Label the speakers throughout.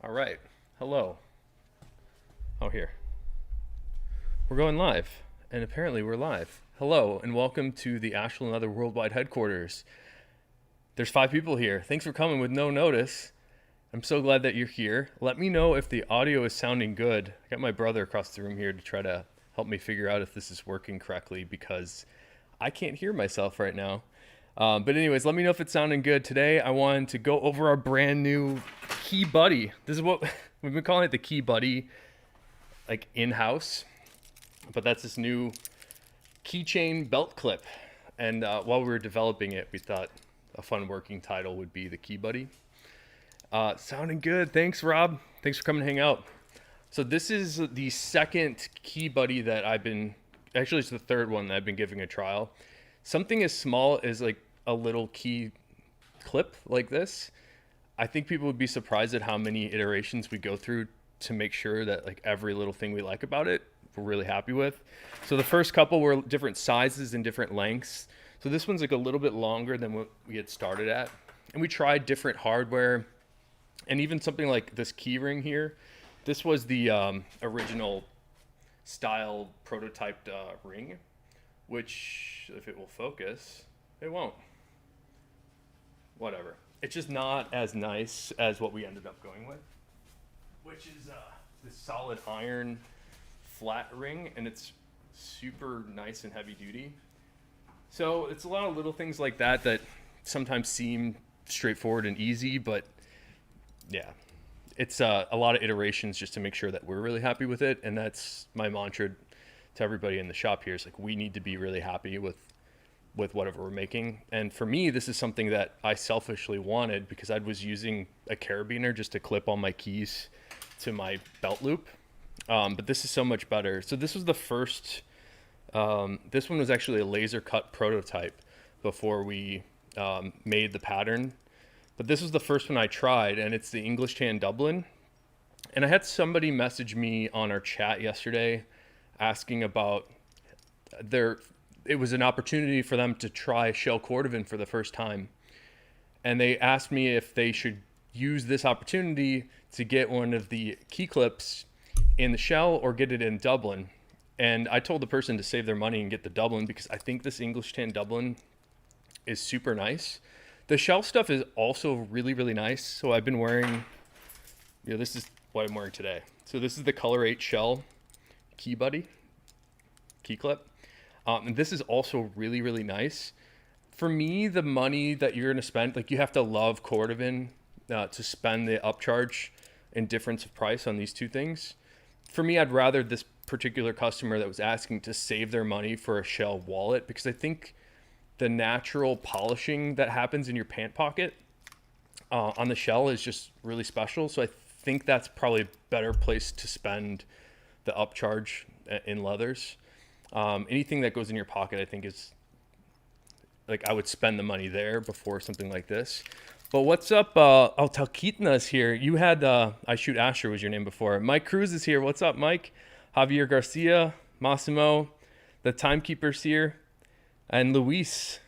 Speaker 1: All right. Hello. Oh, here. We're going live, and apparently we're live. Hello, and welcome to the Ashland Leather Worldwide Headquarters. There's 5 people here. Thanks for coming with no notice. I'm so glad that you're here. Let me know if the audio is sounding good. I got my brother across the room here to try to help me figure out if this is working correctly because I can't hear myself right now. But anyways, let me know if it's sounding good. Today, I wanted to go over our brand new Key Buddy. This is what we've been calling it, the Key Buddy, like in-house. But that's this new Keychain Belt Clip. And while we were developing it, we thought a fun working title would be the Key Buddy. Sounding good. Thanks, Rob. Thanks for coming to hang out. So this is the second Key Buddy that actually it's the third one that I've been giving a trial. Something as small as like a little key clip like this, I think people would be surprised at how many iterations we go through to make sure that like every little thing we like about it, we're really happy with. So the first couple were different sizes and different lengths. So this one's like a little bit longer than what we had started at. And we tried different hardware and even something like this key ring here. This was the original style prototyped ring, which if it will focus, it won't. Whatever. It's just not as nice as what we ended up going with, which is this solid iron flat ring, and it's super nice and heavy duty. So it's a lot of little things like that that sometimes seem straightforward and easy, but yeah, it's a lot of iterations just to make sure that we're really happy with it. And that's my mantra to everybody in the shop here is like, we need to be really happy with whatever we're making. And for me, this is something that I selfishly wanted because I was using a carabiner just to clip all my keys to my belt loop. But this is so much better. So this was the first, this one was actually a laser cut prototype before we made the pattern. But this was the first one I tried, and it's the English Tan Dublin. And I had somebody message me on our chat yesterday asking about it was an opportunity for them to try shell cordovan for the first time. And they asked me if they should use this opportunity to get one of the key clips in the shell or get it in Dublin. And I told the person to save their money and get the Dublin because I think this English Tan Dublin is super nice. The shell stuff is also really, really nice. So I've been wearing, this is what I'm wearing today. So this is the Color 8 shell key buddy, key clip. And this is also really, really nice. For me, the money that you're going to spend, like you have to love cordovan to spend the upcharge and difference of price on these two things. For me, I'd rather this particular customer that was asking to save their money for a shell wallet because I think the natural polishing that happens in your pant pocket on the shell is just really special. So I think that's probably a better place to spend the upcharge in leathers. Anything that goes in your pocket, I think is like I would spend the money there before something like this. But what's up? Talkeetna's here. You had I Shoot Asher was your name before. Mike Cruz is here. What's up, Mike? Javier Garcia, Massimo, the Timekeeper's here, and Luis,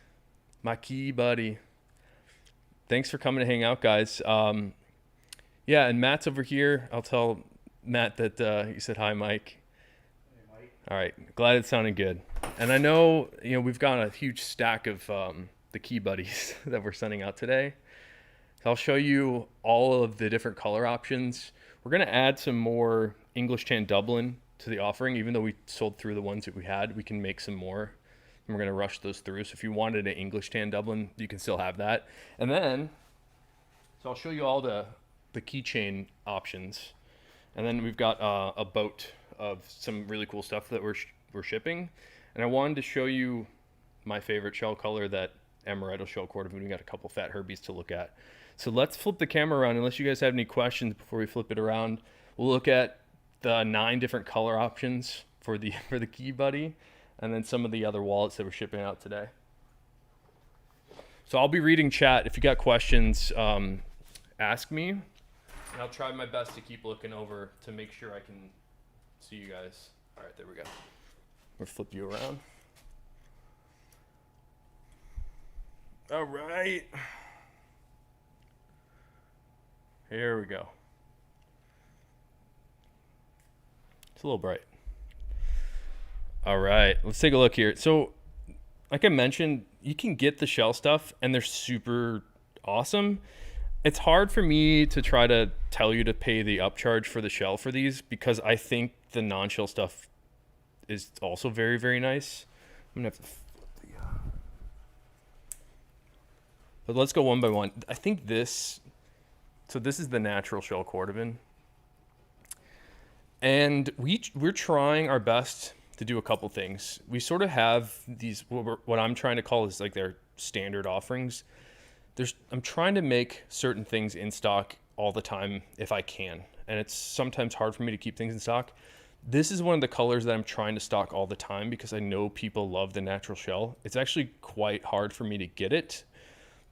Speaker 1: my key buddy. Thanks for coming to hang out, guys. Yeah, and Matt's over here. I'll tell Matt that you said hi, Mike. All right, glad it sounded good. And I know, we've got a huge stack of the key buddies that we're sending out today. So I'll show you all of the different color options. We're gonna add some more English Tan Dublin to the offering. Even though we sold through the ones that we had, we can make some more. And we're gonna rush those through. So if you wanted an English Tan Dublin, you can still have that. And then, so I'll show you all the keychain options. And then we've got a boat of some really cool stuff that we're shipping. And I wanted to show you my favorite shell color, that amaretto shell cordovan. We got a couple fat herbies to look at. So let's flip the camera around. Unless you guys have any questions before we flip it around, we'll look at the 9 different color options for the Key Buddy, and then some of the other wallets that we're shipping out today. So I'll be reading chat. If you got questions, ask me, and I'll try my best to keep looking over to make sure I can see you guys. All right, there we go. We'll flip you around. All right. Here we go. It's a little bright. All right, let's take a look here. So like I mentioned, you can get the shell stuff and they're super awesome. It's hard for me to try to tell you to pay the upcharge for the shell for these because I think the non-shell stuff is also very, very nice. I'm gonna have to flip the, but let's go one by one. I think this, so this is the natural shell cordovan. And we're trying our best to do a couple things. We sort of have these, what I'm trying to call is like their standard offerings. I'm trying to make certain things in stock all the time if I can. And it's sometimes hard for me to keep things in stock. This is one of the colors that I'm trying to stock all the time because I know people love the natural shell. It's actually quite hard for me to get it.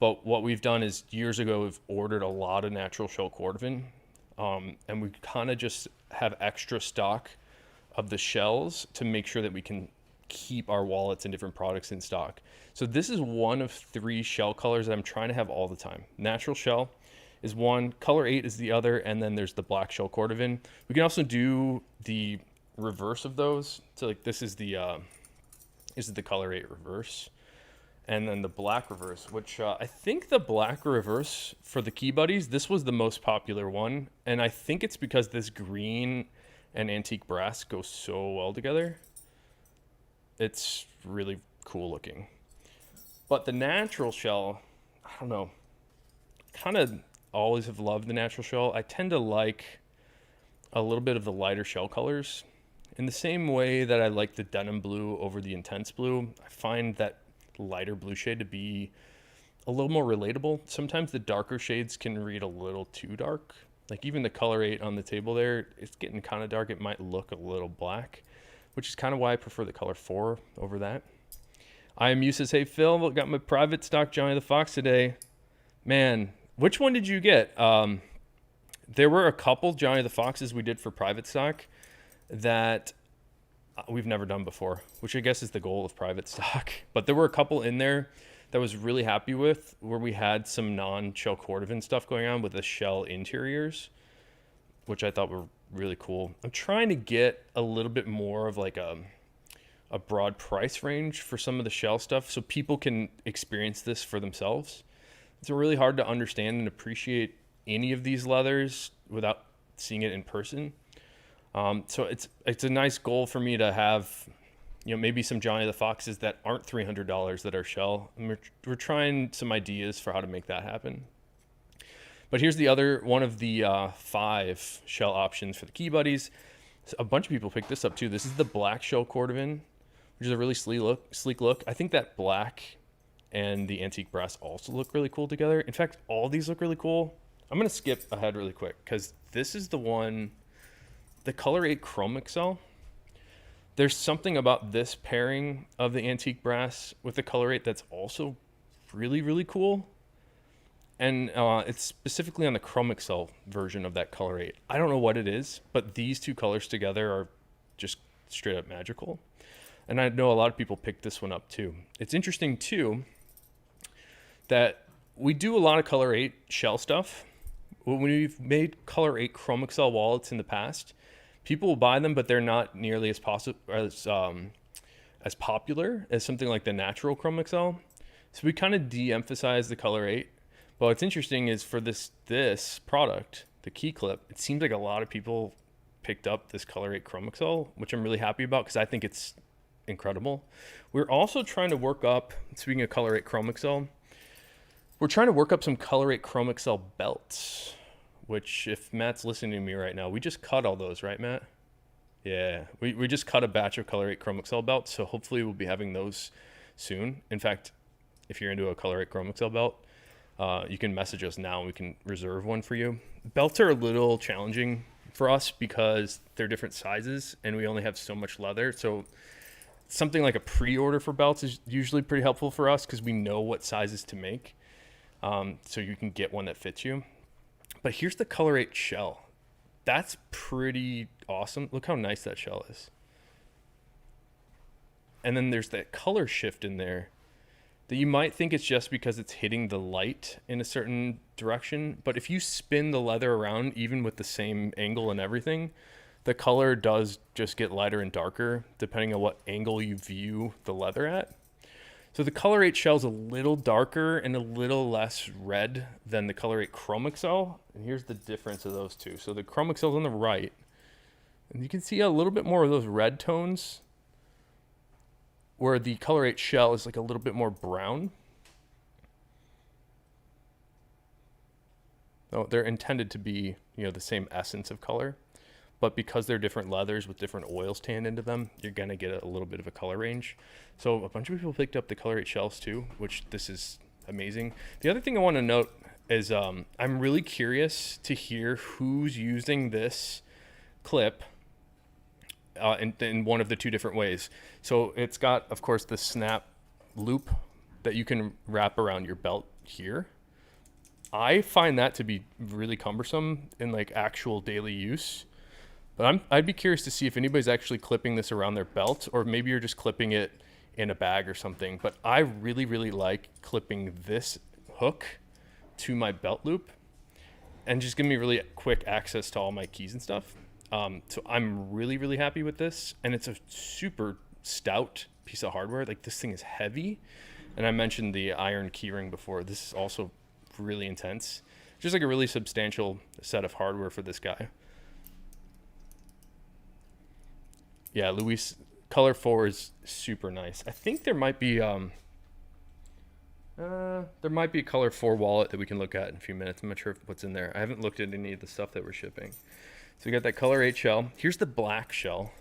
Speaker 1: But what we've done is years ago, we've ordered a lot of natural shell cordovan. And we kind of just have extra stock of the shells to make sure that we can keep our wallets and different products in stock. So this is one of 3 shell colors that I'm trying to have all the time. Natural shell is one, color 8 is the other, and then there's the black shell cordovan. We can also do the reverse of those. So like this is the color 8 reverse. And then the black reverse, which I think the black reverse for the Key Buddies, this was the most popular one. And I think it's because this green and antique brass go so well together. It's really cool looking. But the natural shell, I don't know, kind of always have loved the natural shell. I tend to like a little bit of the lighter shell colors. In the same way that I like the denim blue over the intense blue, I find that lighter blue shade to be a little more relatable. Sometimes the darker shades can read a little too dark. Like even the color 8 on the table there, it's getting kind of dark. It might look a little black, which is kind of why I prefer the color 4 over that. I am says, hey Phil, got my private stock Johnny the Fox today. Man, which one did you get? There were a couple Johnny the Foxes we did for private stock that we've never done before, which I guess is the goal of private stock. But there were a couple in there that I was really happy with, where we had some non-shell cordovan stuff going on with the shell interiors, which I thought were really cool. I'm trying to get a little bit more of like a broad price range for some of the shell stuff so people can experience this for themselves. It's really hard to understand and appreciate any of these leathers without seeing it in person. So it's a nice goal for me to have, you know, maybe some Johnny the Foxes that aren't $300 that are shell. And we're trying some ideas for how to make that happen. But here's the other one of the 5 shell options for the Key Buddies. So a bunch of people picked this up too. This is the black shell cordovan, which is a really sleek look. I think that black and the antique brass also look really cool together. In fact, all these look really cool. I'm going to skip ahead really quick because this is the one, the color 8 Chrome Excel. There's something about this pairing of the antique brass with the color 8 that's also really, really cool. And it's specifically on the Chrome Excel version of that color 8. I don't know what it is, but these two colors together are just straight up magical. And I know a lot of people picked this one up too. It's interesting too that we do a lot of color 8 shell stuff. When we've made color 8 Chrome Excel wallets in the past, people will buy them, but they're not nearly as popular as something like the natural Chrome Excel. So we kind of de-emphasize the color 8. But what's interesting is for this product, the key clip, it seems like a lot of people picked up this color 8 Chrome Excel, which I'm really happy about because I think it's incredible. We're also trying to work up, speaking of color 8 Chrome Excel, we're trying to work up some color 8 Chrome Excel belts, which if Matt's listening to me right now, we just cut all those, right, Matt? Yeah, we just cut a batch of color 8 Chrome Excel belts, so hopefully we'll be having those soon. In fact, if you're into a color 8 Chrome Excel belt, you can message us now and we can reserve one for you. Belts are a little challenging for us because they're different sizes and we only have so much leather. So something like a pre-order for belts is usually pretty helpful for us because we know what sizes to make. So you can get one that fits you. But here's the color 8 shell. That's pretty awesome. Look how nice that shell is. And then there's that color shift in there that you might think it's just because it's hitting the light in a certain direction. But if you spin the leather around, even with the same angle and everything, the color does just get lighter and darker depending on what angle you view the leather at. So the Color 8 shell is a little darker and a little less red than the Color 8 Chrome Excel. And here's the difference of those two. So the Chrome Excel is on the right, and you can see a little bit more of those red tones, where the Color 8 shell is like a little bit more brown. Oh, they're intended to be, the same essence of color, but because they're different leathers with different oils tanned into them, you're gonna get a little bit of a color range. So a bunch of people picked up the Color 8 shells too, which this is amazing. The other thing I want to note is I'm really curious to hear who's using this clip in one of the two different ways. So it's got, of course, the snap loop that you can wrap around your belt here. I find that to be really cumbersome in like actual daily use. But I'd be curious to see if anybody's actually clipping this around their belt, or maybe you're just clipping it in a bag or something. But I really, really like clipping this hook to my belt loop and just give me really quick access to all my keys and stuff. So I'm really, really happy with this. And it's a super stout piece of hardware. Like, this thing is heavy. And I mentioned the iron keyring before. This is also really intense. Just like a really substantial set of hardware for this guy. Yeah, Luis, color 4 is super nice. I think there might be a color 4 wallet that we can look at in a few minutes. I'm not sure what's in there. I haven't looked at any of the stuff that we're shipping. So we got that Color 8 shell. Here's the black shell,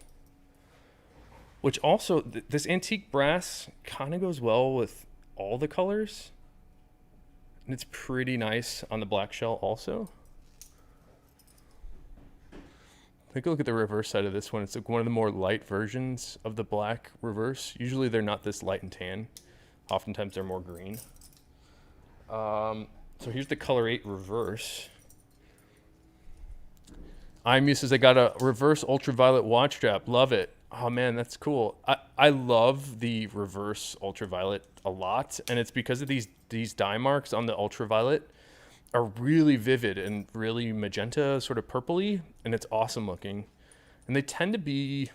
Speaker 1: which also, this antique brass kind of goes well with all the colors. And it's pretty nice on the black shell also. Take a look at the reverse side of this one. It's like one of the more light versions of the black reverse. Usually they're not this light and tan. Oftentimes they're more green. So here's the Color 8 reverse. IMU says, I got a reverse ultraviolet watch strap. Love it. Oh man, that's cool. I love the reverse ultraviolet a lot. And it's because of these dye marks on the ultraviolet are really vivid and really magenta, sort of purpley, and it's awesome looking. And they tend to be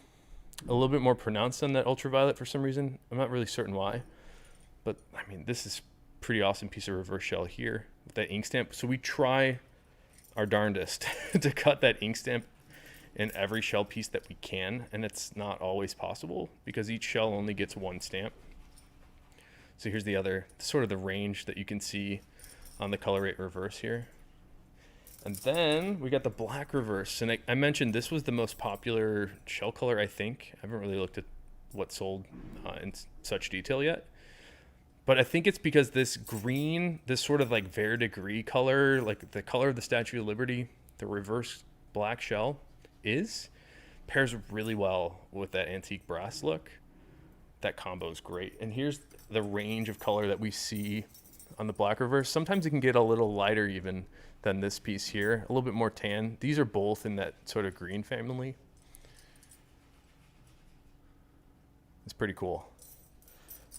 Speaker 1: a little bit more pronounced on that ultraviolet for some reason. I'm not really certain why, but I mean, this is pretty awesome piece of reverse shell here with that ink stamp. So we try our darndest to cut that ink stamp in every shell piece that we can, and it's not always possible because each shell only gets one stamp. So here's the other, sort of the range that you can see on the Color 8 reverse here. And then we got the black reverse. And I mentioned this was the most popular shell color, I think. I haven't really looked at what sold in such detail yet. But I think it's because this green, this sort of like verdigris color, like the color of the Statue of Liberty, the reverse black shell pairs really well with that antique brass look. That combo is great. And here's the range of color that we see on the black reverse. Sometimes it can get a little lighter even than this piece here, a little bit more tan. These are both in that sort of green family. It's pretty cool.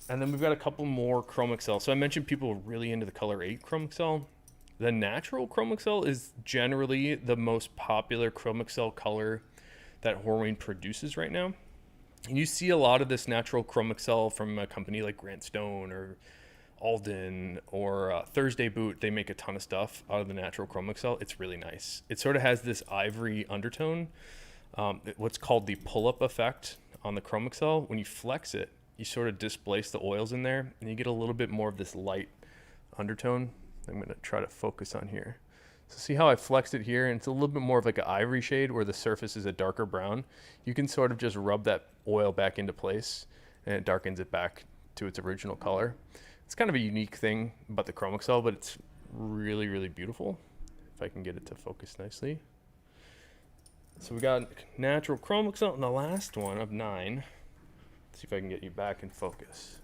Speaker 1: And then we've got a couple more Chrome Excel. So I mentioned people are really into the Color 8 Chrome Excel. The natural Chrome Excel is generally the most popular Chrome Excel color that Horween produces right now. And you see a lot of this natural Chrome Excel from a company like Grant Stone or Alden or Thursday Boot. They make a ton of stuff out of the natural Chrome Excel. It's really nice. It sort of has this ivory undertone, what's called the pull-up effect on the Chrome Excel. When you flex it, you sort of displace the oils in there and you get a little bit more of this light undertone. I'm going to try to focus on here. So see how I flexed it here, and it's a little bit more of like an ivory shade where the surface is a darker brown. You can sort of just rub that oil back into place and it darkens it back to its original color. It's kind of a unique thing about the Chrome Excel, but it's really, really beautiful. If I can get it to focus nicely. So we got natural Chrome Excel, and the last one of 9. Let's see if I can get you back in focus.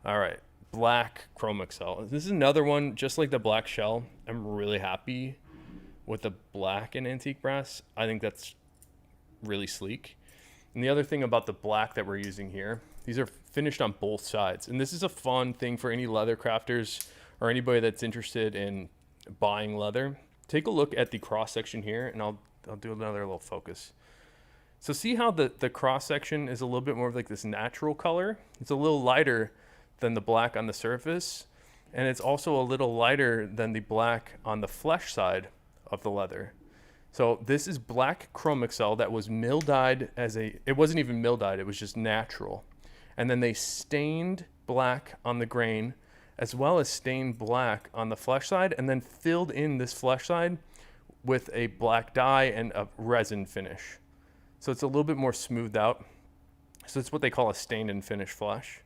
Speaker 1: All right, black Chrome Excel. This is another one, just like the black shell. I'm really happy with the black and antique brass. I think that's really sleek. And the other thing about the black that we're using here, these are finished on both sides. And this is a fun thing for any leather crafters or anybody that's interested in buying leather. Take a look at the cross section here, and I'll I'll do another little focus. So see how the cross section is a little bit more of like this natural color? It's a little lighter than the black on the surface, and it's also a little lighter than the black on the flesh side of the leather. So this is black chrome excel that was mill dyed it wasn't even mill dyed, it was just natural. And then they stained black on the grain as well as stained black on the flesh side, and then filled in this flesh side with a black dye and a resin finish. So it's a little bit more smoothed out. So it's what they call a stained and finished flesh.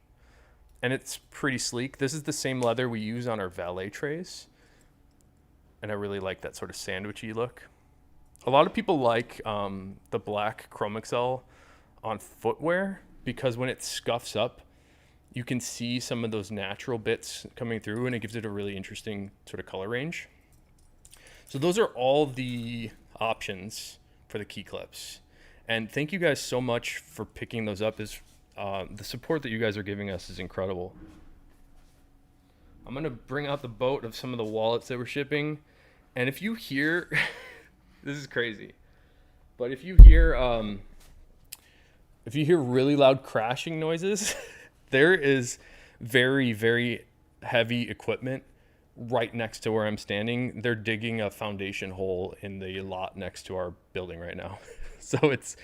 Speaker 1: And it's pretty sleek. This is the same leather we use on our valet trays. And I really like that sort of sandwichy look. A lot of people like the black chrome excel on footwear because when it scuffs up, you can see some of those natural bits coming through, and it gives it a really interesting sort of color range. So those are all the options for the key clips. And thank you guys so much for picking those up. The support that you guys are giving us is incredible. I'm gonna bring out the boat of some of the wallets that we're shipping. And if you hear, this is crazy, but if you hear really loud crashing noises, there is very, very heavy equipment right next to where I'm standing. They're digging a foundation hole in the lot next to our building right now. So it's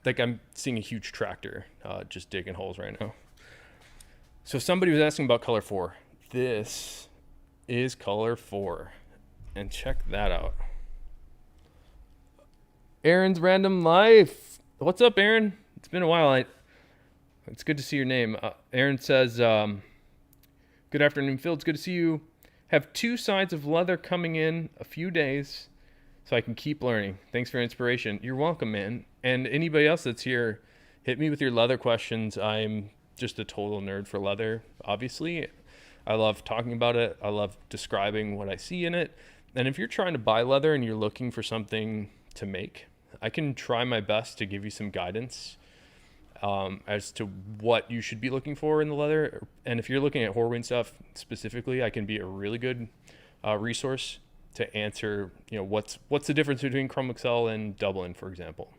Speaker 1: like I'm seeing a huge tractor just digging holes right now. So somebody was asking about color 4. This is color 4. And check that out. Aaron's Random Life. What's up, Aaron? It's been a while. It's good to see your name. Aaron says, good afternoon, Phil. It's good to see you. Have 2 sides of leather coming in a few days so I can keep learning. Thanks for inspiration. You're welcome, man. And anybody else that's here, hit me with your leather questions. I'm just a total nerd for leather, obviously. I love talking about it. I love describing what I see in it. And if you're trying to buy leather and you're looking for something to make, I can try my best to give you some guidance as to what you should be looking for in the leather. And if you're looking at Horween stuff specifically, I can be a really good resource to answer, what's the difference between Chrome Excel and Dublin, for example.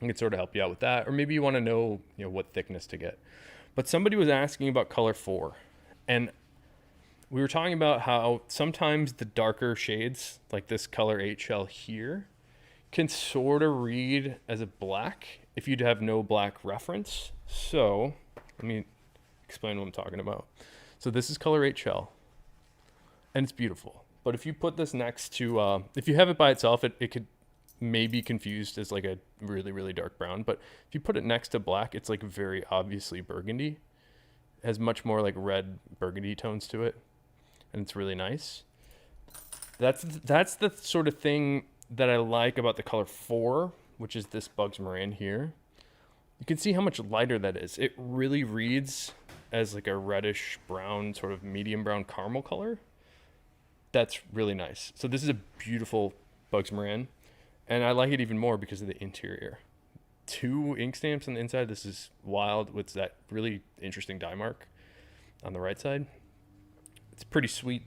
Speaker 1: I can sort of help you out with that. Or maybe you want to know, what thickness to get. But somebody was asking about color 4. And we were talking about how sometimes the darker shades, like this color 8 shell here, can sort of read as a black if you'd have no black reference. So let me explain what I'm talking about. So this is color 8 shell, and it's beautiful. But if you put this next to, if you have it by itself, it could may be confused as like a really, really dark brown. But if you put it next to black, it's like very obviously burgundy. It has much more like red burgundy tones to it, and it's really nice. That's the sort of thing that I like about the color 4, which is this Bugs Moran here. You can see how much lighter that is. It really reads as like a reddish brown, sort of medium brown caramel color. That's really nice. So this is a beautiful Bugs Moran, and I like it even more because of the interior. 2 ink stamps on the inside. This is wild with that really interesting dye mark on the right side. It's pretty sweet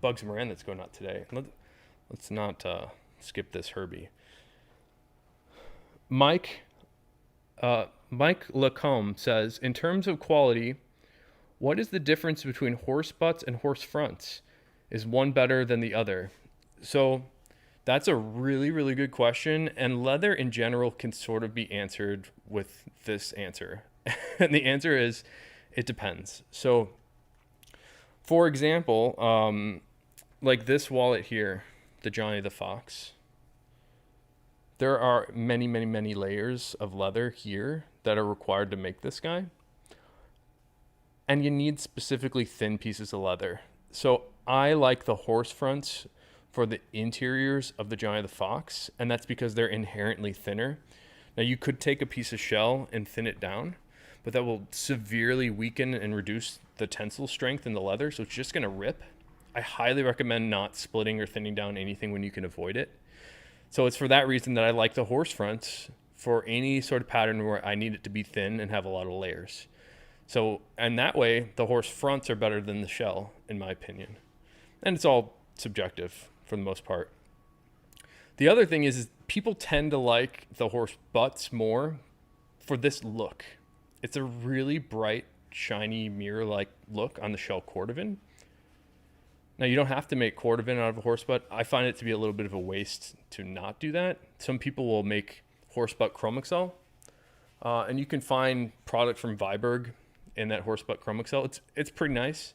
Speaker 1: Bugs Moran that's going out today. Let's not skip this Herbie. Mike Lacombe says, in terms of quality, what is the difference between horse butts and horse fronts? Is one better than the other? So that's a really, really good question. And leather in general can sort of be answered with this answer. And the answer is, it depends. So for example, like this wallet here, the Johnny the Fox, there are many, many, many layers of leather here that are required to make this guy. And you need specifically thin pieces of leather. So I like the horse fronts for the interiors of the Johnny the Fox, and that's because they're inherently thinner. Now you could take a piece of shell and thin it down, but that will severely weaken and reduce the tensile strength in the leather, so it's just gonna rip. I highly recommend not splitting or thinning down anything when you can avoid it. So it's for that reason that I like the horse fronts for any sort of pattern where I need it to be thin and have a lot of layers. So, and that way, the horse fronts are better than the shell, in my opinion. And it's all subjective for the most part. The other thing is people tend to like the horse butts more for this look. It's a really bright, shiny mirror-like look on the shell cordovan. Now, you don't have to make cordovan out of a horse butt. I find it to be a little bit of a waste to not do that. Some people will make horse butt chrome excel, and you can find product from Viberg in that horse butt chrome excel. It's pretty nice.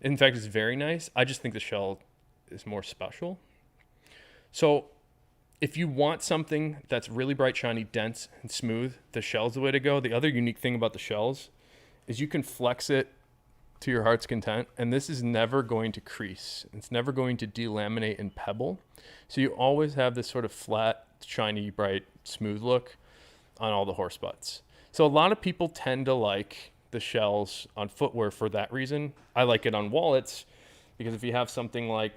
Speaker 1: In fact, it's very nice. I just think the shell is more special. So if you want something that's really bright, shiny, dense, and smooth, the shell's the way to go. The other unique thing about the shells is you can flex it to your heart's content, and this is never going to crease. It's never going to delaminate and pebble. So you always have this sort of flat, shiny, bright, smooth look on all the horse butts. So a lot of people tend to like the shells on footwear for that reason. I like it on wallets because if you have something like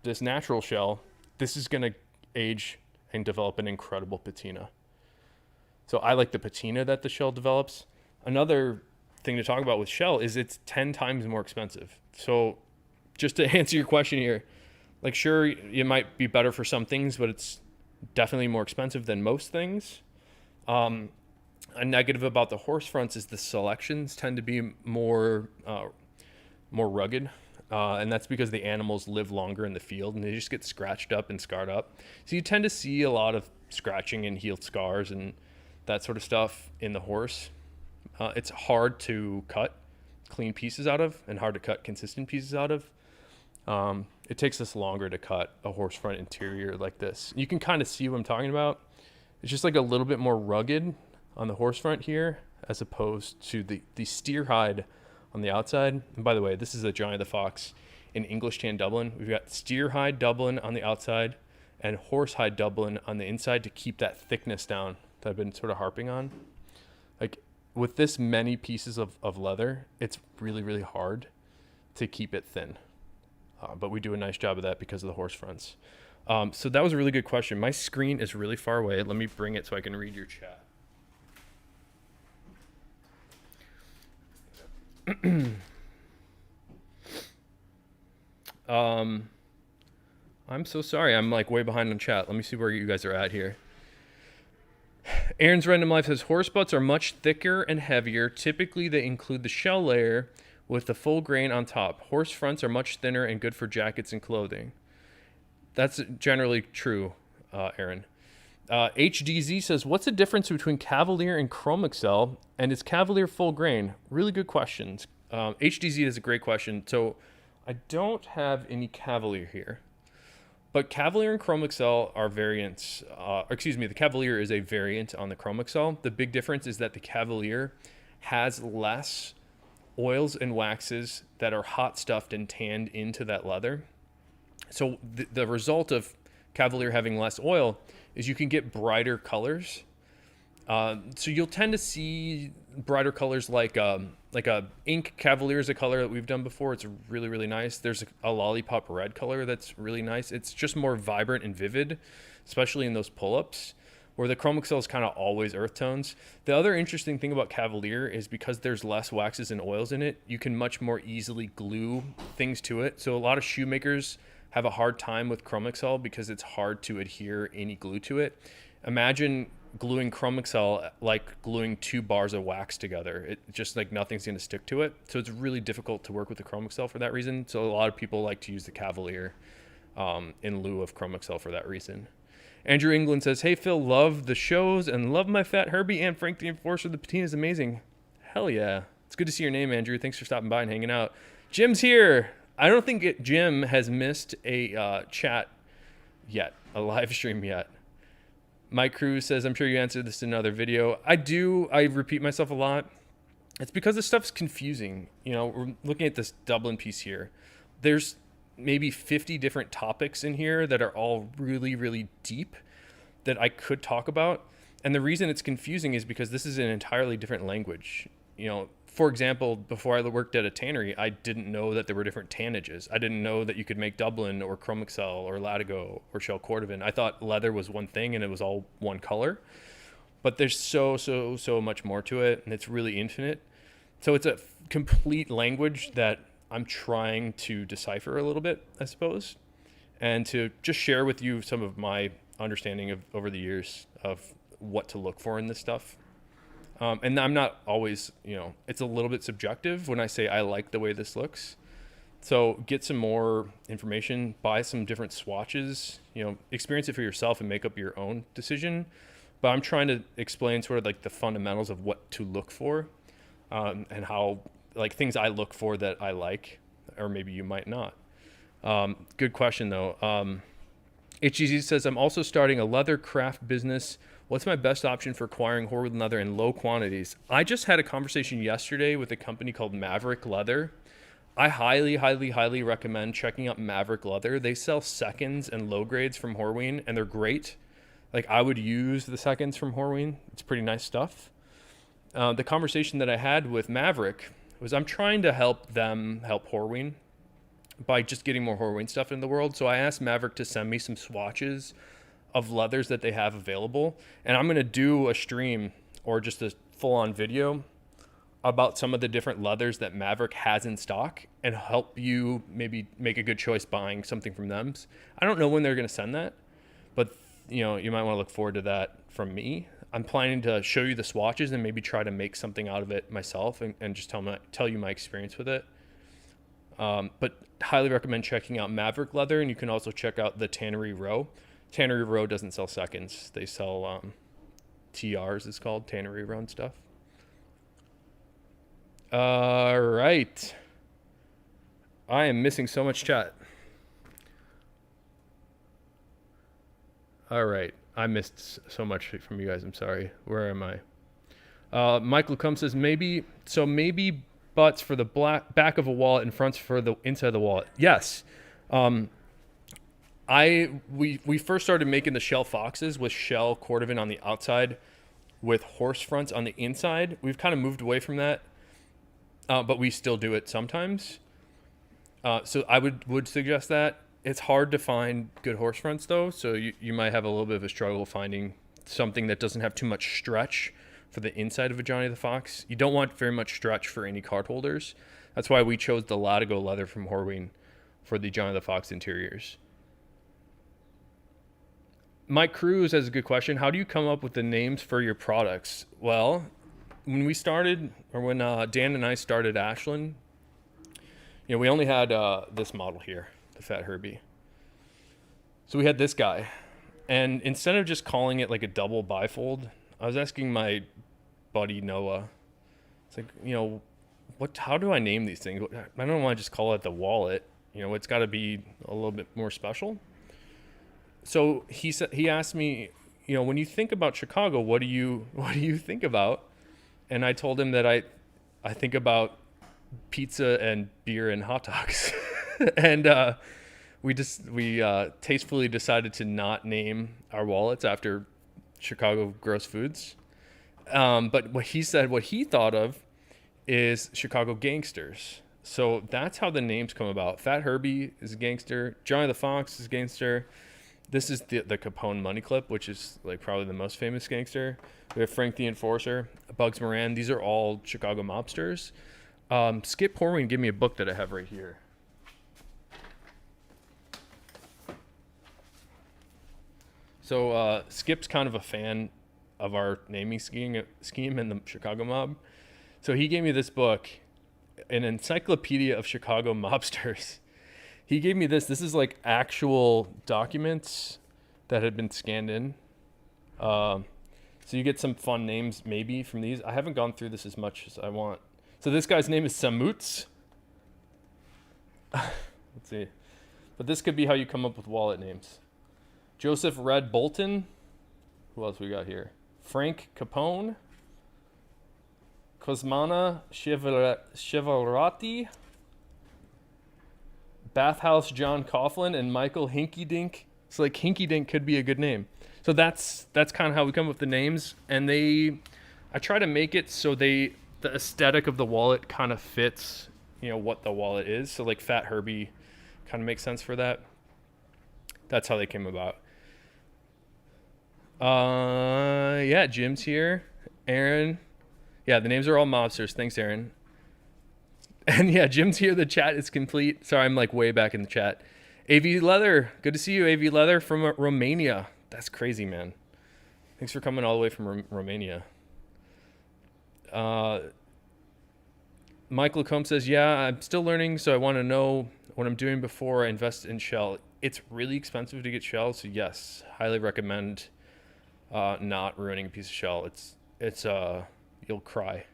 Speaker 1: this natural shell, this is going to age and develop an incredible patina. So I like the patina that the shell develops. Another thing to talk about with shell is it's 10 times more expensive. So just to answer your question here, like, sure, it might be better for some things, but it's definitely more expensive than most things. A negative about the horse fronts is the selections tend to be more rugged. And that's because the animals live longer in the field and they just get scratched up and scarred up. So you tend to see a lot of scratching and healed scars and that sort of stuff in the horse. It's hard to cut clean pieces out of and hard to cut consistent pieces out of. It takes us longer to cut a horse front interior like this. You can kind of see what I'm talking about. It's just like a little bit more rugged on the horse front here as opposed to the steer hide on the outside. And by the way, this is a Johnny the Fox in English tan Dublin. We've got steer hide Dublin on the outside and horse hide Dublin on the inside to keep that thickness down that I've been sort of harping on. Like with this many pieces of leather, it's really, really hard to keep it thin. But we do a nice job of that because of the horse fronts. So that was a really good question. My screen is really far away. Let me bring it so I can read your chat. I'm so sorry. I'm like way behind on chat. Let me see where you guys are at here. Aaron's Random Life says horse butts are much thicker and heavier. Typically, they include the shell layer with the full grain on top. Horse fronts are much thinner and good for jackets and clothing. That's generally true, Aaron. HDZ says, what's the difference between Cavalier and Chrome Excel, and is Cavalier full grain? Really good questions. HDZ is a great question. So I don't have any Cavalier here, but Cavalier and Chrome Excel are variants. The Cavalier is a variant on the Chrome Excel. The big difference is that the Cavalier has less oils and waxes that are hot stuffed and tanned into that leather. So the result of Cavalier having less oil is you can get brighter colors. So you'll tend to see brighter colors like a ink Cavalier is a color that we've done before. It's really, really nice. There's a lollipop red color that's really nice. It's just more vibrant and vivid, especially in those pull-ups, where the Chrome Excel is kind of always earth tones. The other interesting thing about Cavalier is because there's less waxes and oils in it, you can much more easily glue things to it. So a lot of shoemakers have a hard time with Chrome Excel because it's hard to adhere any glue to it. Imagine gluing Chrome Excel like gluing 2 bars of wax together. It just like nothing's going to stick to it. So it's really difficult to work with the Chrome Excel for that reason. So a lot of people like to use the Cavalier in lieu of Chrome Excel for that reason. Andrew England says, hey Phil, love the shows and love my fat Herbie and Frank the Enforcer. The patina is amazing. Hell yeah. It's good to see your name, Andrew. Thanks for stopping by and hanging out. Jim's here. I don't think Jim has missed a chat yet, a live stream yet. Mike Cruz says, I'm sure you answered this in another video. I do. I repeat myself a lot. It's because this stuff's confusing. You know, we're looking at this Dublin piece here. There's maybe 50 different topics in here that are all really, really deep that I could talk about. And the reason it's confusing is because this is an entirely different language. You know, for example, before I worked at a tannery, I didn't know that there were different tannages. I didn't know that you could make Dublin or Chrome Excel or Latigo or Shell Cordovan. I thought leather was one thing and it was all one color. But there's so much more to it, and it's really infinite. So it's a complete language that I'm trying to decipher a little bit, I suppose, and to just share with you some of my understanding of over the years of what to look for in this stuff. And I'm not always, it's a little bit subjective when I say I like the way this looks. So get some more information, buy some different swatches, experience it for yourself and make up your own decision. But I'm trying to explain sort of like the fundamentals of what to look for, and how, like, things I look for that I like, or maybe you might not. Good question though. HGZ says, I'm also starting a leather craft business. What's my best option for acquiring Horwood leather in low quantities? I just had a conversation yesterday with a company called Maverick Leather. I highly, highly, highly recommend checking out Maverick Leather. They sell seconds and low grades from Horween, and they're great. Like, I would use the seconds from Horween. It's pretty nice stuff. The conversation that I had with Maverick was, I'm trying to help them help Horween by just getting more Horween stuff in the world. So I asked Maverick to send me some swatches of leathers that they have available. And I'm going to do a stream or just a full-on video about some of the different leathers that Maverick has in stock and help you maybe make a good choice buying something from them. I don't know when they're going to send that, but you might want to look forward to that from me. I'm planning to show you the swatches and maybe try to make something out of it myself and just tell you my experience with it. But highly recommend checking out Maverick Leather, and you can also check out the Tannery Row. Tannery Row doesn't sell seconds. They sell TRs, it's called, Tannery Row and stuff. All right. I am missing so much chat. All right. I missed so much from you guys. I'm sorry. Where am I? Michael Combs says, maybe butts for the back of a wallet and fronts for the inside of the wallet. Yes. We first started making the shell foxes with shell cordovan on the outside with horse fronts on the inside. We've kind of moved away from that, but we still do it sometimes. So I would suggest that. It's hard to find good horse fronts though, so you might have a little bit of a struggle finding something that doesn't have too much stretch for the inside of a Johnny the Fox. You don't want very much stretch for any card holders. That's why we chose the Latigo leather from Horween for the Johnny the Fox interiors. Mike Cruz has a good question. How do you come up with the names for your products? Well, when we started, or when Dan and I started Ashland, we only had this model here, the Fat Herbie. So we had this guy. And instead of just calling it like a double bifold, I was asking my buddy Noah, it's like, how do I name these things? I don't want to just call it the wallet. It's got to be a little bit more special. So he asked me, when you think about Chicago, what do you think about? And I told him that I think about pizza and beer and hot dogs. And we tastefully decided to not name our wallets after Chicago gross foods. But what he thought of is Chicago gangsters. So that's how the names come about. Fat Herbie is a gangster. Johnny the Fox is a gangster. This is the Capone money clip, which is like probably the most famous gangster. We have Frank the Enforcer, Bugs Moran. These are all Chicago mobsters. Skip Horween gave me a book that I have right here. So Skip's kind of a fan of our naming scheme in the Chicago mob. So he gave me this book, an encyclopedia of Chicago mobsters. He gave me this. This is like actual documents that had been scanned in. So you get some fun names maybe from these. I haven't gone through this as much as I want. So this guy's name is Samutz. Let's see. But this could be how you come up with wallet names. Joseph Red Bolton. Who else we got here? Frank Capone. Cosmana Chiavarati. Bathhouse John Coughlin, and Michael Hinky Dink. So like Hinky Dink could be a good name. So that's kind of how we come up with the names. And I try to make it so the aesthetic of the wallet kind of fits, what the wallet is. So like Fat Herbie kind of makes sense for that. That's how they came about. Yeah, Jim's here. Aaron. Yeah, the names are all mobsters. Thanks, Aaron. And yeah, Jim's here. The chat is complete. Sorry, I'm like way back in the chat. AV Leather. Good to see you, AV Leather from Romania. That's crazy, man. Thanks for coming all the way from Romania. Mike Lacombe says, yeah, I'm still learning, so I want to know what I'm doing before I invest in shell. It's really expensive to get shell, so yes, highly recommend not ruining a piece of shell. It's you'll cry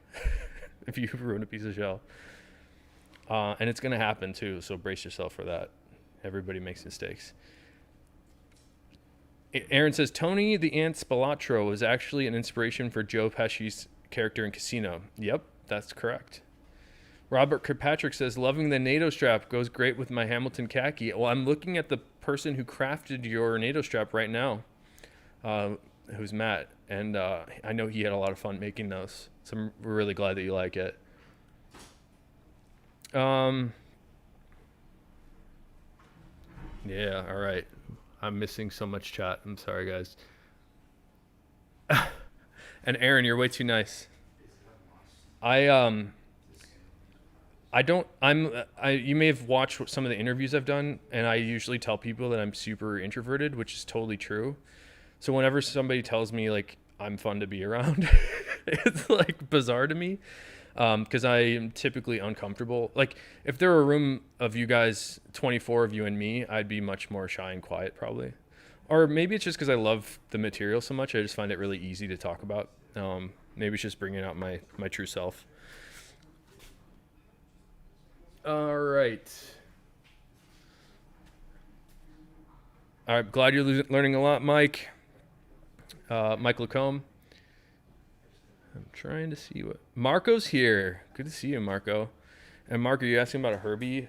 Speaker 1: if you ruin a piece of shell. And it's going to happen too, so brace yourself for that. Everybody makes mistakes. Aaron says, Tony the Ant Spilatro is actually an inspiration for Joe Pesci's character in Casino. Yep, that's correct. Robert Kirkpatrick says, loving the NATO strap, goes great with my Hamilton khaki. Well, I'm looking at the person who crafted your NATO strap right now, who's Matt, and I know he had a lot of fun making those, so I'm really glad that you like it. Yeah, all right. I'm missing so much chat. I'm sorry, guys. And Aaron, you're way too nice. You may have watched some of the interviews I've done, and I usually tell people that I'm super introverted, which is totally true. So whenever somebody tells me like I'm fun to be around, it's like bizarre to me. Because I am typically uncomfortable. Like if there were a room of you guys, 24 of you and me, I'd be much more shy and quiet probably. Or maybe it's just because I love the material so much. I just find it really easy to talk about. Maybe it's just bringing out my true self. All right. Glad you're learning a lot, Mike. Mike Lacombe. I'm trying to see what... Marco's here. Good to see you, Marco. And Marco, you're asking about a Herbie.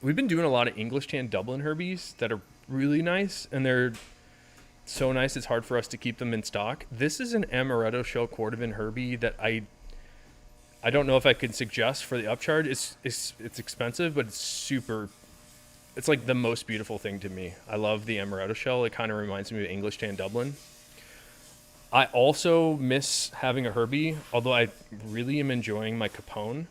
Speaker 1: We've been doing a lot of English tan Dublin Herbies that are really nice, and they're so nice it's hard for us to keep them in stock. This is an Amaretto Shell Cordovan Herbie that I don't know if I could suggest for the upcharge. It's expensive, but it's super... It's like the most beautiful thing to me. I love the Amaretto Shell. It kind of reminds me of English tan Dublin. I also miss having a Herbie, although I really am enjoying my Capone.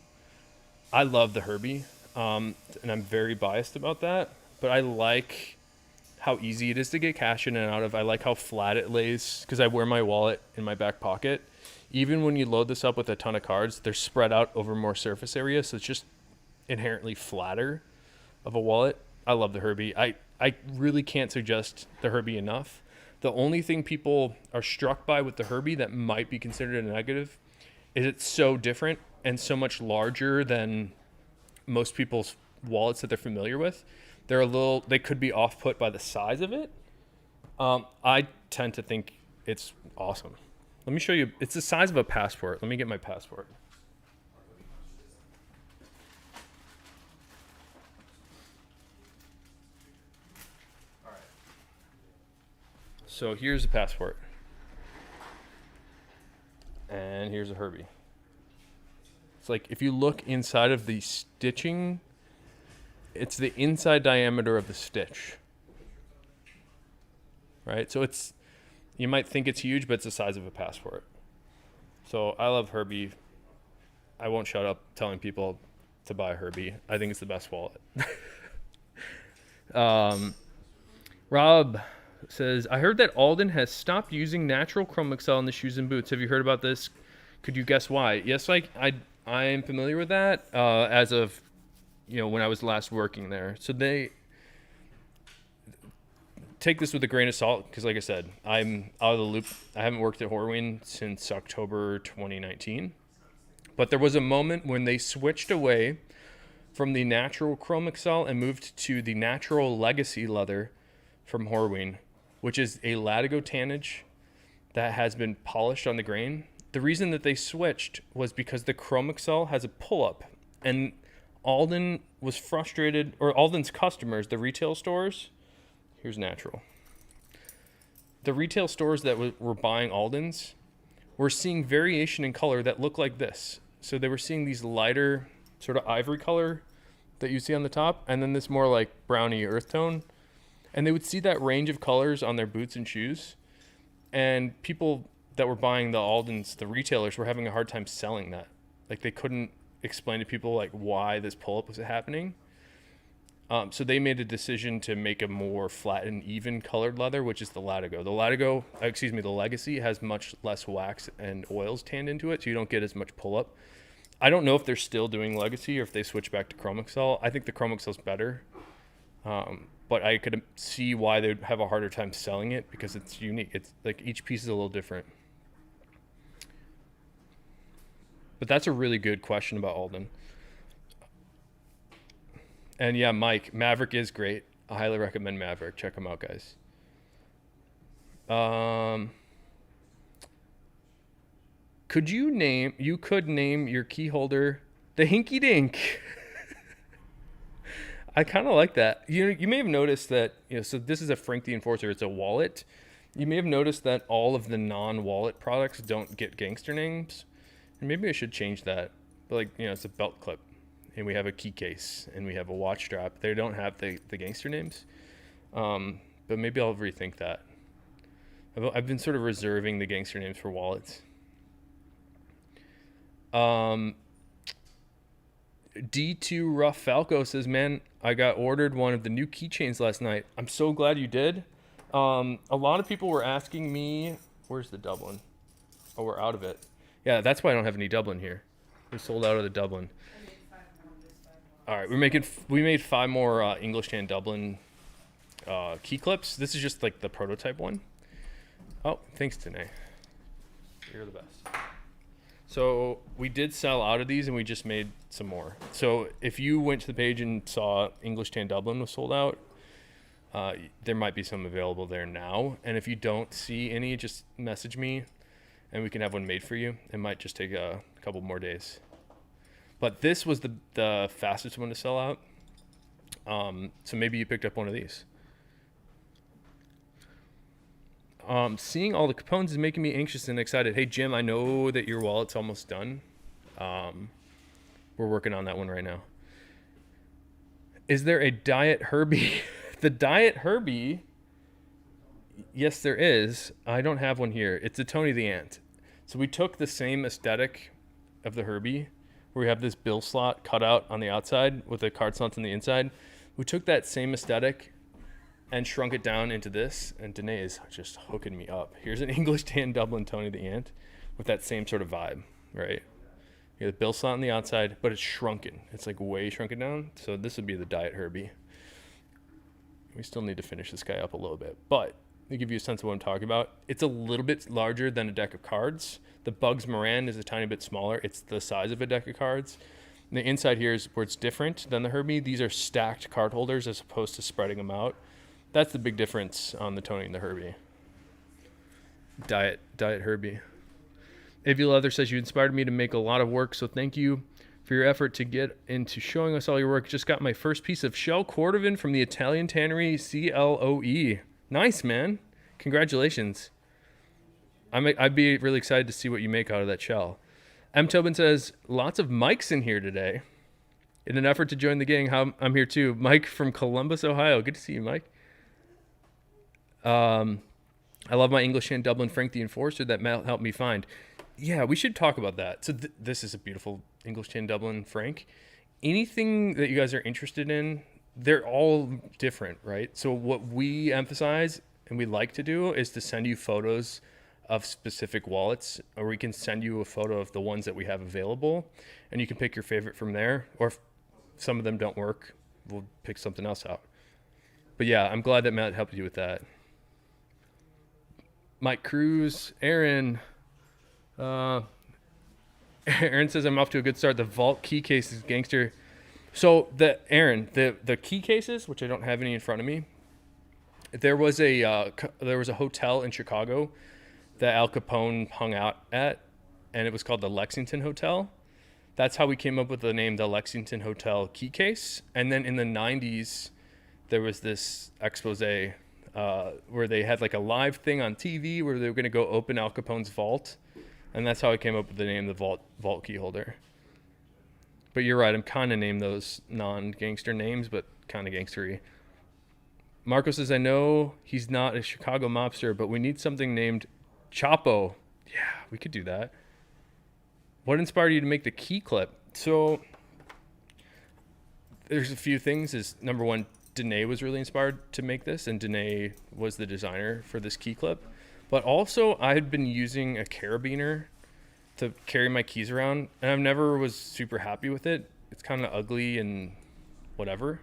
Speaker 1: I love the Herbie, and I'm very biased about that, but I like how easy it is to get cash in and out of. I like how flat it lays, because I wear my wallet in my back pocket. Even when you load this up with a ton of cards, they're spread out over more surface area, so it's just inherently flatter of a wallet. I love the Herbie. I really can't suggest the Herbie enough. The only thing people are struck by with the Herbie that might be considered a negative is it's so different and so much larger than most people's wallets that they're familiar with. They could be off-put by the size of it. I tend to think it's awesome. Let me show you. It's the size of a passport. Let me get my passport. So here's a passport. And here's a Herbie. It's like if you look inside of the stitching, it's the inside diameter of the stitch. Right? So you might think it's huge, but it's the size of a passport. So I love Herbie. I won't shut up telling people to buy a Herbie. I think it's the best wallet. Rob says, I heard that Alden has stopped using natural chrome excel in the shoes and boots. Have you heard about this? Could you guess why? Yes, I am familiar with that as of when I was last working there. So they take this with a grain of salt because, like I said, I'm out of the loop. I haven't worked at Horween since October 2019. But there was a moment when they switched away from the natural chrome excel and moved to the natural legacy leather from Horween, which is a latigo tannage that has been polished on the grain. The reason that they switched was because the Chrome Excel has a pull-up, and Alden was frustrated, or Alden's customers, the retail stores, here's natural. The retail stores that were buying Alden's were seeing variation in color that looked like this. So they were seeing these lighter sort of ivory color that you see on the top, and then this more like browny earth tone. And they would see that range of colors on their boots and shoes. And people that were buying the Alden's, the retailers, were having a hard time selling that. Like they couldn't explain to people like why this pull-up was happening. So they made a decision to make a more flat and even colored leather, which is the Latigo. The Legacy has much less wax and oils tanned into it, so you don't get as much pull up. I don't know if they're still doing Legacy or if they switch back to Chrome Excel. I think the Chrome Excel is better, but I could see why they'd have a harder time selling it because it's unique. It's like each piece is a little different. But that's a really good question about Alden. And yeah, Mike, Maverick is great. I highly recommend Maverick. Check them out, guys. You could name your key holder the Hinky Dink. I kind of like that. You may have noticed that, so this is a Frank the Enforcer. It's a wallet. You may have noticed that all of the non-wallet products don't get gangster names. And maybe I should change that. But it's a belt clip. And we have a key case. And we have a watch strap. They don't have the gangster names. But maybe I'll rethink that. I've been sort of reserving the gangster names for wallets. D2 Rough Falco says, man, I got ordered one of the new keychains last night. I'm so glad you did. A lot of people were asking me, where's the Dublin? Oh, we're out of it. Yeah, that's why I don't have any Dublin here. We sold out of the Dublin. All right, we made 5 more English Tan Dublin key clips. This is just like the prototype one. Oh, thanks, Tanae. You're the best. So we did sell out of these and we just made some more. So if you went to the page and saw English Tan Dublin was sold out, there might be some available there now. And if you don't see any, just message me and we can have one made for you. It might just take a couple more days. But this was the fastest one to sell out. So maybe you picked up one of these. Seeing all the Capones is making me anxious and excited. Hey, Jim, I know that your wallet's almost done. We're working on that one right now. Is there a Diet Herbie? The Diet Herbie, yes, there is. I don't have one here. It's a Tony the Ant. So we took the same aesthetic of the Herbie, where we have this bill slot cut out on the outside with the card slots on the inside. We took that same aesthetic and shrunk it down into this, and Danae is just hooking me up. Here's an English Tan Dublin Tony the Ant with that same sort of vibe, right? You have the bill slot on the outside, but it's shrunken. It's like way shrunken down. So this would be the Diet Herbie. We still need to finish this guy up a little bit, but to give you a sense of what I'm talking about, it's a little bit larger than a deck of cards. The Bugs Moran is a tiny bit smaller. It's the size of a deck of cards. And the inside here is where it's different than the Herbie. These are stacked card holders as opposed to spreading them out. That's the big difference on the Tony and the Herbie. Diet Herbie. Avy Leather says, you inspired me to make a lot of work, so thank you for your effort to get into showing us all your work. Just got my first piece of shell cordovan from the Italian tannery CLOE. Nice, man. Congratulations. I'd be really excited to see what you make out of that shell. M. Tobin says, lots of mics in here today. In an effort to join the gang, I'm here too. Mike from Columbus, Ohio. Good to see you, Mike. I love my English Tan Dublin Frank the Enforcer that Matt helped me find. Yeah, we should talk about that. So this is a beautiful English Tan Dublin Frank. Anything that you guys are interested in, they're all different, right? So what we emphasize and we like to do is to send you photos of specific wallets, or we can send you a photo of the ones that we have available, and you can pick your favorite from there. Or if some of them don't work, we'll pick something else out. But yeah, I'm glad that Matt helped you with that. Mike Cruz, Aaron says, I'm off to a good start. The vault key case is gangster. So the key cases, which I don't have any in front of me, there was a hotel in Chicago that Al Capone hung out at, and it was called the Lexington Hotel. That's how we came up with the name, the Lexington Hotel key case. And then in the 90s, there was this expose where they had like a live thing on TV where they were going to go open Al Capone's vault. And that's how I came up with the name, the vault key holder. But you're right, I'm kind of named those non-gangster names, but kind of gangstery. Marco says, I know he's not a Chicago mobster, but we need something named Chapo. Yeah, we could do that. What inspired you to make the key clip? So there's a few things. Is number one, Danae was really inspired to make this, and Danae was the designer for this key clip. But also, I had been using a carabiner to carry my keys around, and I never was super happy with it. It's kind of ugly and whatever.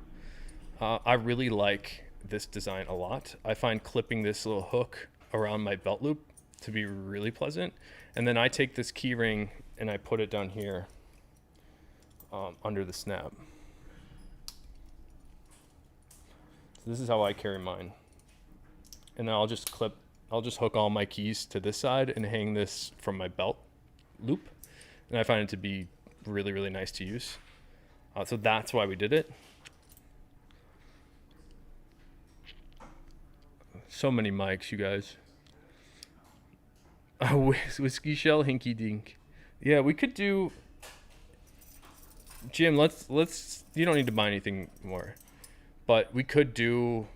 Speaker 1: I really like this design a lot. I find clipping this little hook around my belt loop to be really pleasant. And then I take this key ring and I put it down here under the snap. So this is how I carry mine. And then I'll just hook all my keys to this side and hang this from my belt loop. And I find it to be really, really nice to use. So that's why we did it. So many mics, you guys. Whiskey shell, hinky dink. Yeah, we could do. Jim, let's. You don't need to buy anything more, but we could do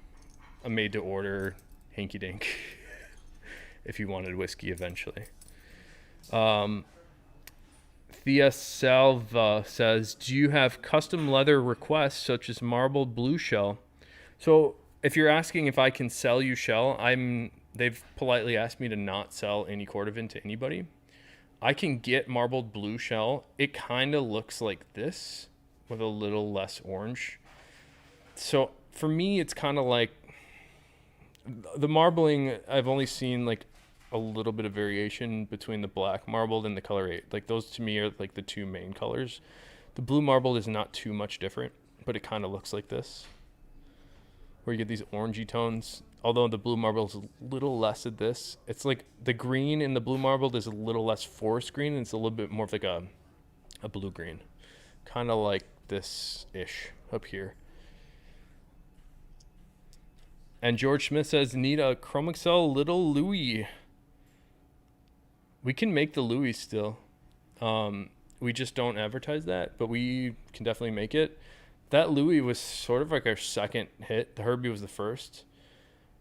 Speaker 1: a made-to-order hinky dink if you wanted whiskey eventually. Thea Salva says, "Do you have custom leather requests such as marbled blue shell?" So, if you're asking if I can sell you shell, they've politely asked me to not sell any cordovan to anybody. I can get marbled blue shell. It kind of looks like this with a little less orange. So for me, it's kind of like the marbling. I've only seen like a little bit of variation between the black marbled and the color 8. Like those to me are like the two main colors. The blue marbled is not too much different, but it kind of looks like this, where you get these orangey tones. Although the blue marble is a little less of this. It's like the green in the blue marbled is a little less forest green, and it's a little bit more of like a blue green. Kind of like this-ish up here. And George Smith says, need a Chrome Excel little Louis. We can make the Louis still. We just don't advertise that, but we can definitely make it. That Louis was sort of like our second hit. The Herbie was the first.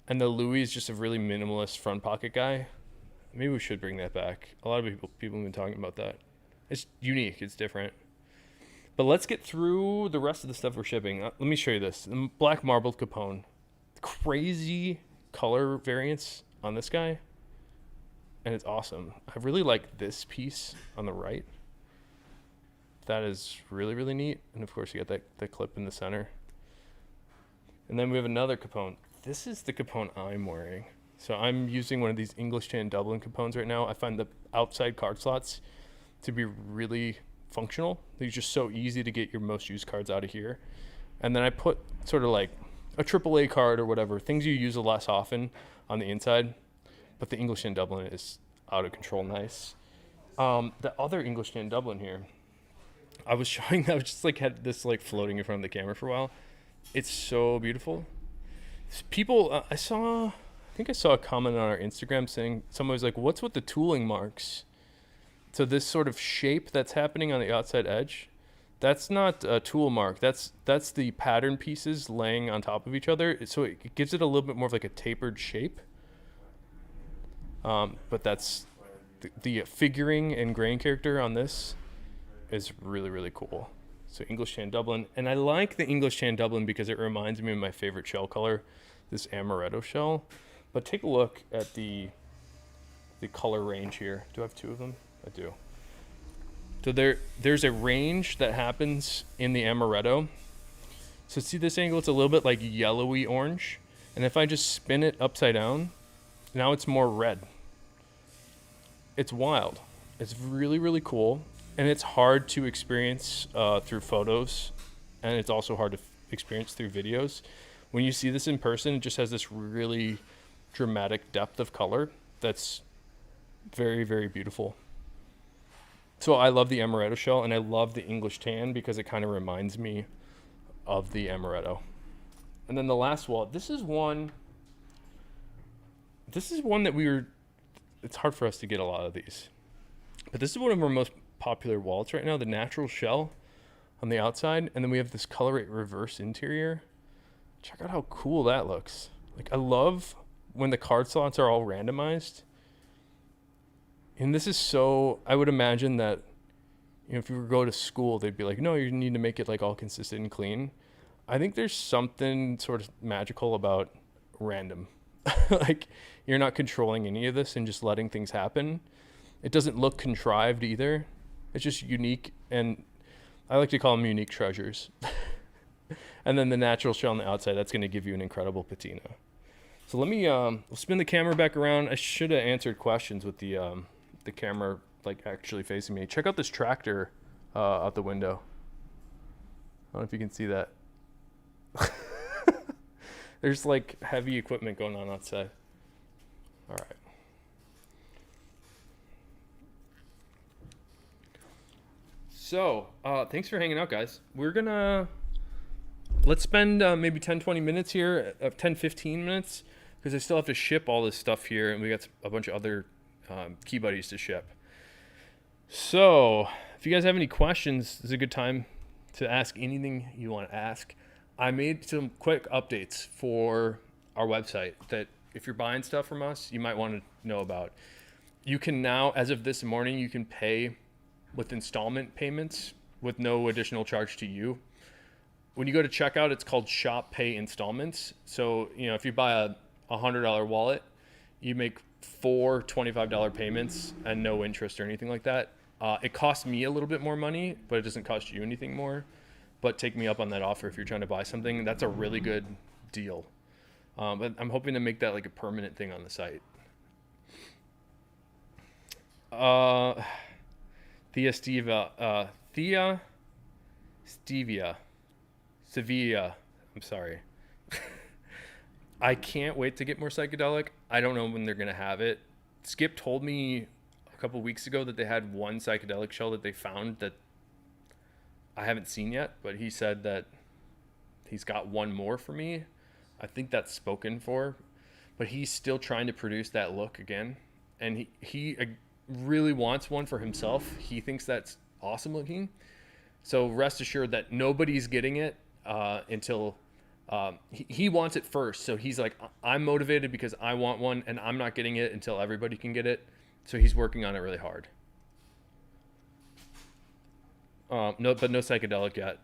Speaker 1: And the Louis is just a really minimalist front pocket guy. Maybe we should bring that back. A lot of people have been talking about that. It's unique. It's different. But let's get through the rest of the stuff we're shipping. Let me show you this. The black marbled Capone. Crazy color variance on this guy. And it's awesome. I really like this piece on the right. That is really, really neat. And of course you got that clip in the center. And then we have another Capone. This is the Capone I'm wearing. So I'm using one of these English Tan Dublin Capones right now. I find the outside card slots to be really functional. They're just so easy to get your most used cards out of here. And then I put sort of like a AAA card or whatever, things you use less often on the inside. But the English Tan Dublin is out of control nice. The other English Tan Dublin here, I was showing, I was just like had this like floating in front of the camera for a while. It's so beautiful. People, I think I saw a comment on our Instagram saying, someone was like, what's with the tooling marks? So this sort of shape that's happening on the outside edge, that's not a tool mark. That's the pattern pieces laying on top of each other. So it gives it a little bit more of like a tapered shape. But that's the figuring and grain character on this is really, really cool. So English Tan Dublin. And I like the English Tan Dublin because it reminds me of my favorite shell color, this amaretto shell. But take a look at the color range here. Do I have two of them? I do. So there's a range that happens in the amaretto. So see this angle? It's a little bit like yellowy orange. And if I just spin it upside down, now it's more red. It's wild. It's really, really cool. And it's hard to experience through photos. And it's also hard to experience through videos. When you see this in person, it just has this really dramatic depth of color that's very, very beautiful. So I love the amaretto shell, and I love the English Tan because it kind of reminds me of the amaretto. And then the last wall, this is one that it's hard for us to get a lot of these. But this is one of our most popular wallets right now, the natural shell on the outside. And then we have this color reverse interior. Check out how cool that looks. Like, I love when the card slots are all randomized. And this is so, I would imagine that if you were to go to school, they'd be like, no, you need to make it like all consistent and clean. I think there's something sort of magical about random. Like, you're not controlling any of this and just letting things happen. It doesn't look contrived either. It's just unique, and I like to call them unique treasures. And then the natural shell on the outside, that's going to give you an incredible patina. So let me we'll spin the camera back around. I should have answered questions with the camera like actually facing me. Check out this tractor out the window. I don't know if you can see that. There's like heavy equipment going on outside. All right. So, thanks for hanging out, guys. Let's spend maybe 10, 20 minutes here, 10, 15 minutes, because I still have to ship all this stuff here, and we got a bunch of other key buddies to ship. So, if you guys have any questions, this is a good time to ask anything you want to ask. I made some quick updates for our website that if you're buying stuff from us, you might want to know about. You can now, as of this morning, you can pay with installment payments with no additional charge to you. When you go to checkout, it's called Shop Pay Installments. So, if you buy a $100 wallet, you make 4 $25 payments and no interest or anything like that. It costs me a little bit more money, but it doesn't cost you anything more. But take me up on that offer if you're trying to buy something. That's a really good deal. But I'm hoping to make that like a permanent thing on the site. Thea Sevilla. I'm sorry. I can't wait to get more psychedelic. I don't know when they're going to have it. Skip told me a couple weeks ago that they had one psychedelic shell that they found that I haven't seen yet, but he said that he's got one more for me. I think that's spoken for, but he's still trying to produce that look again. And he really wants one for himself. He thinks that's awesome looking. So rest assured that nobody's getting it until he wants it first. So he's like, I'm motivated because I want one, and I'm not getting it until everybody can get it. So he's working on it really hard. But no psychedelic yet.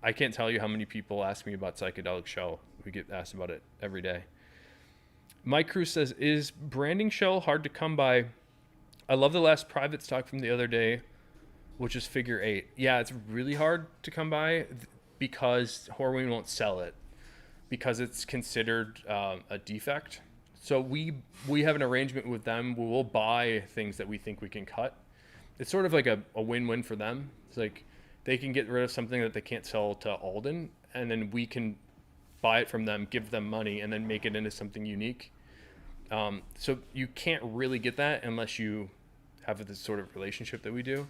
Speaker 1: I can't tell you how many people ask me about psychedelic shell. We get asked about it every day. Mike Cruz says, is branding shell hard to come by? I love the last private stock from the other day, which is figure 8. Yeah, it's really hard to come by because Horween won't sell it because it's considered a defect. So we have an arrangement with them. We will buy things that we think we can cut. It's sort of like a win-win for them. It's like they can get rid of something that they can't sell to Alden, and then we can buy it from them, give them money, and then make it into something unique. So you can't really get that unless you have this sort of relationship that we do.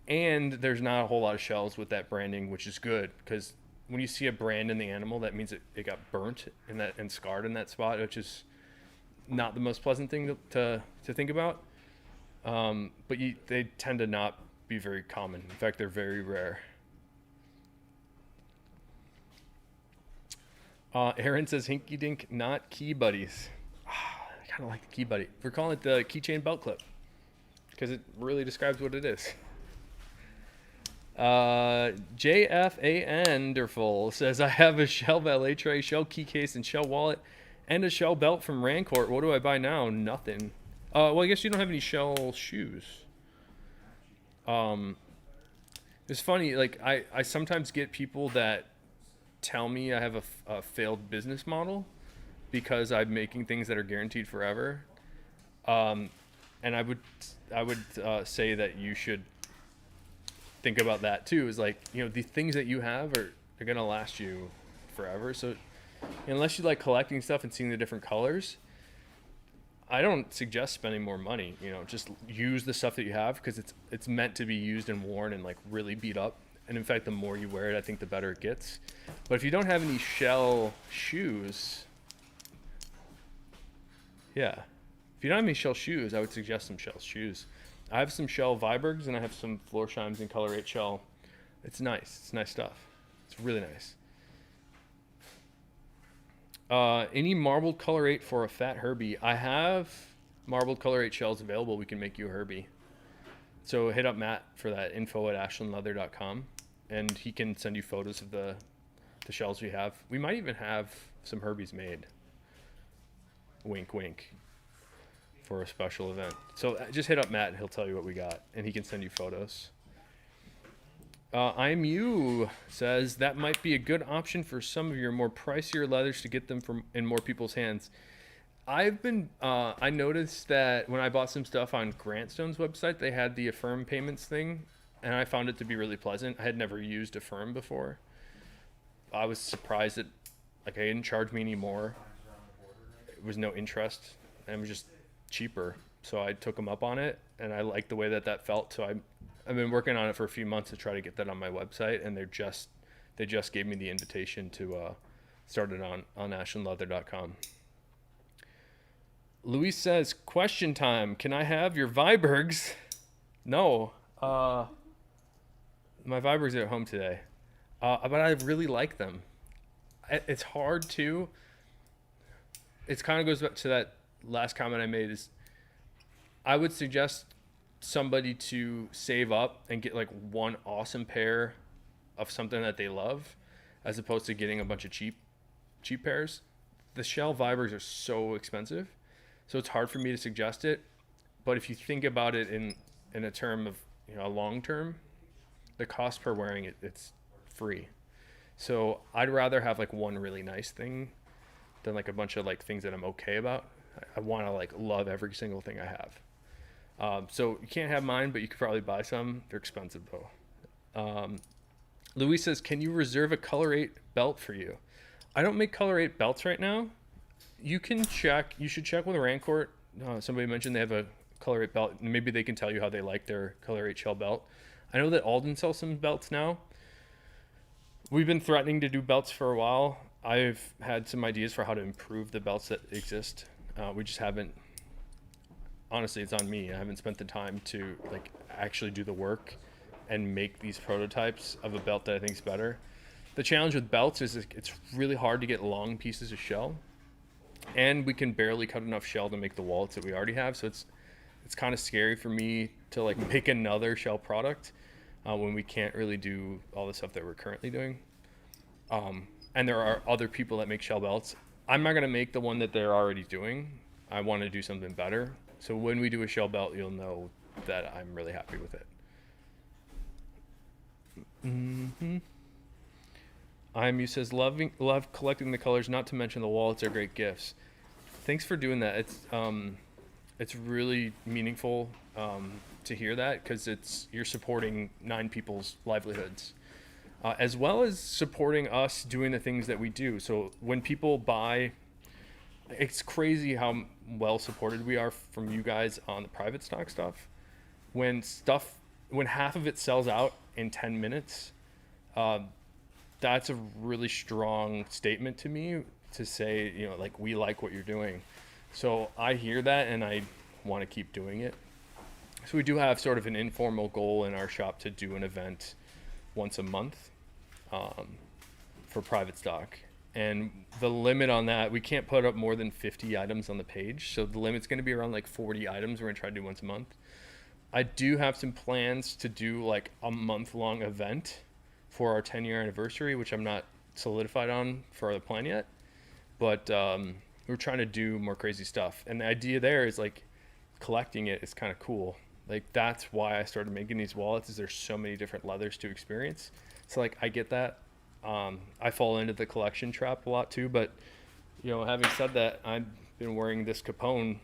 Speaker 1: And there's not a whole lot of shells with that branding, which is good, because when you see a brand in the animal, that means it got burnt and scarred in that spot, which is not the most pleasant thing to think about. But they tend to not be very common. In fact, they're very rare. Aaron says, Hinky Dink, not Key Buddies. I kind of like the Key Buddy. We're calling it the Keychain Belt Clip because it really describes what it is. JFANderful says, I have a shell valet tray, shell key case, and shell wallet, and a shell belt from Rancourt. What do I buy now? Nothing. Well, I guess you don't have any shell shoes. It's funny, like I sometimes get people that tell me I have a failed business model because I'm making things that are guaranteed forever. And I would say that you should think about that too. Is like, the things that you have are going to last you forever. So unless you like collecting stuff and seeing the different colors, I don't suggest spending more money. Just use the stuff that you have because it's meant to be used and worn and like really beat up. And in fact, the more you wear it, I think the better it gets. But if you don't have any shell shoes, if you don't have any shell shoes, I would suggest some shell shoes. I have some shell Vibergs and I have some Florsheim's in Color 8 shell. It's nice. It's nice stuff. It's really nice. Any marbled Color 8 for a fat Herbie? I have marbled Color 8 shells available. We can make you a Herbie. So hit up Matt for that, info@ashlandleather.com, and he can send you photos of the shells we have. We might even have some Herbies made. Wink, wink. For a special event. So just hit up Matt and he'll tell you what we got, and he can send you photos. I'm You says that might be a good option for some of your more pricier leathers to get them from in more people's hands. I noticed that when I bought some stuff on Grantstone's website, they had the Affirm payments thing, and I found it to be really pleasant. I had never used Affirm before. I was surprised that they didn't charge me any more. It was no interest, and it was just cheaper. So I took them up on it, and I liked the way that felt. So I've been working on it for a few months to try to get that on my website, and they just gave me the invitation to start it on ashlandleather.com. Luis says, question time. Can I have your Vibergs? No. My Vibergs are at home today. But I really like them. It's hard to. It kind of goes back to that last comment I made is I would suggest somebody to save up and get like one awesome pair of something that they love as opposed to getting a bunch of cheap pairs. The shell Vibergs are so expensive. So it's hard for me to suggest it, but if you think about it in a term of a long term, the cost per wearing it, it's free. So I'd rather have like one really nice thing than like a bunch of like things that I'm okay about. I want to like love every single thing I have. So you can't have mine, but you could probably buy some. They're expensive though. Louis says, can you reserve a Color 8 belt for you? I don't make Color 8 belts right now. You can check. You should check with Rancourt. Somebody mentioned they have a Color 8 belt. And maybe they can tell you how they like their Color 8 shell belt. I know that Alden sells some belts now. We've been threatening to do belts for a while. I've had some ideas for how to improve the belts that exist. We just haven't. Honestly, it's on me. I haven't spent the time to like actually do the work and make these prototypes of a belt that I think is better. The challenge with belts is it's really hard to get long pieces of shell. And we can barely cut enough shell to make the wallets that we already have. So it's kind of scary for me to like make another shell product when we can't really do all the stuff that we're currently doing. And there are other people that make shell belts. I'm not going to make the one that they're already doing. I want to do something better. So when we do a shell belt, you'll know that I'm really happy with it. Mm-hmm. You says, love collecting the colors, not to mention the wallets are great gifts. Thanks for doing that. It's really meaningful to hear that because you're supporting 9 people's livelihoods, as well as supporting us doing the things that we do. So when people buy, it's crazy how well supported we are from you guys on the private stock stuff. When half of it sells out in 10 minutes, that's a really strong statement to me to say, like, we like what you're doing. So I hear that and I want to keep doing it. So we do have sort of an informal goal in our shop to do an event once a month for private stock. And the limit on that, we can't put up more than 50 items on the page. So the limit's going to be around like 40 items. We're going to try to do once a month. I do have some plans to do like a month-long event for our 10-year anniversary, which I'm not solidified on for the plan yet, but we're trying to do more crazy stuff. And the idea there is like collecting it is kind of cool. Like that's why I started making these wallets is there's so many different leathers to experience. So like I get that. I fall into the collection trap a lot too, but having said that, I've been wearing this Capone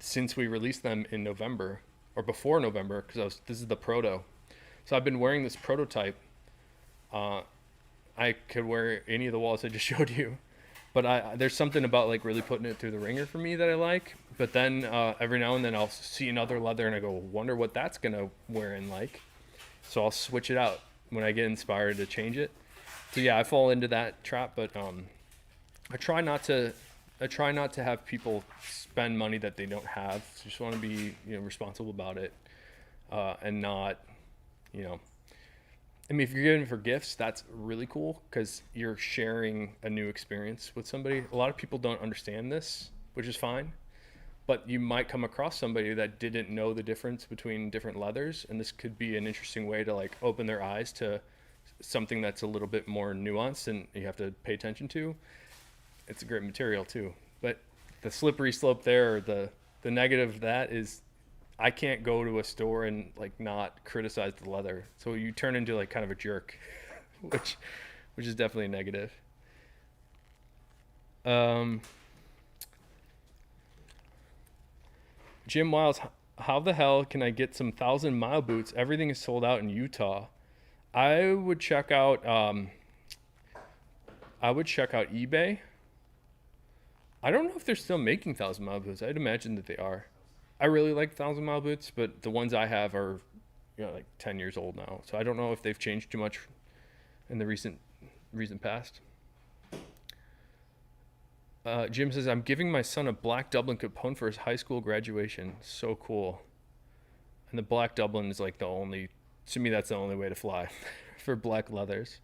Speaker 1: since we released them in November or before November because this is the proto. So I've been wearing this prototype. I could wear any of the wallets I just showed you, but there's something about like really putting it through the ringer for me that I like. But then every now and then I'll see another leather and I go, wonder what that's gonna wear in like. So I'll switch it out when I get inspired to change it. So yeah, I fall into that trap, but I try not to have people spend money that they don't have. So just want to be responsible about it, and not I mean, if you're giving for gifts, that's really cool because you're sharing a new experience with somebody. A lot of people don't understand this, which is fine. but you might come across somebody that didn't know the difference between different leathers, and this could be an interesting way to like open their eyes to something that's a little bit more nuanced and you have to pay attention to. It's a great material too, but the slippery slope there, the negative of that is I can't go to a store and like not criticize the leather, so you turn into like kind of a jerk, which is definitely a negative. Jim Wiles, how the hell can I get some 1,000 mile boots? Everything is sold out in Utah. I would check out eBay. I don't know if they're still making 1,000 mile boots. I'd imagine that they are. I really like 1,000 mile boots, but the ones I have are, like 10 years old now. So I don't know if they've changed too much in the recent past. Jim says, I'm giving my son a black Dublin Capone for his high school graduation. So cool. And the black Dublin is like to me, that's the only way to fly for black leathers.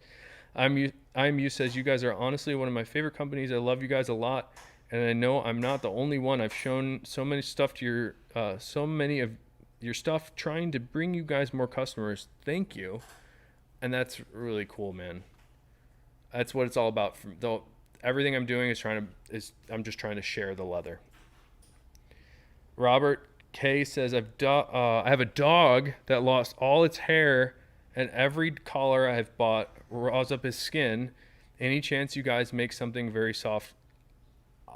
Speaker 1: I'm you says, you guys are honestly one of my favorite companies. I love you guys a lot. And I know I'm not the only one. I've shown so many of your stuff trying to bring you guys more customers. Thank you. And that's really cool, man. That's what it's all about. Everything I'm doing I'm just trying to share the leather. Robert K says, I have a dog that lost all its hair, and every collar I have bought raws up his skin. Any chance you guys make something very soft?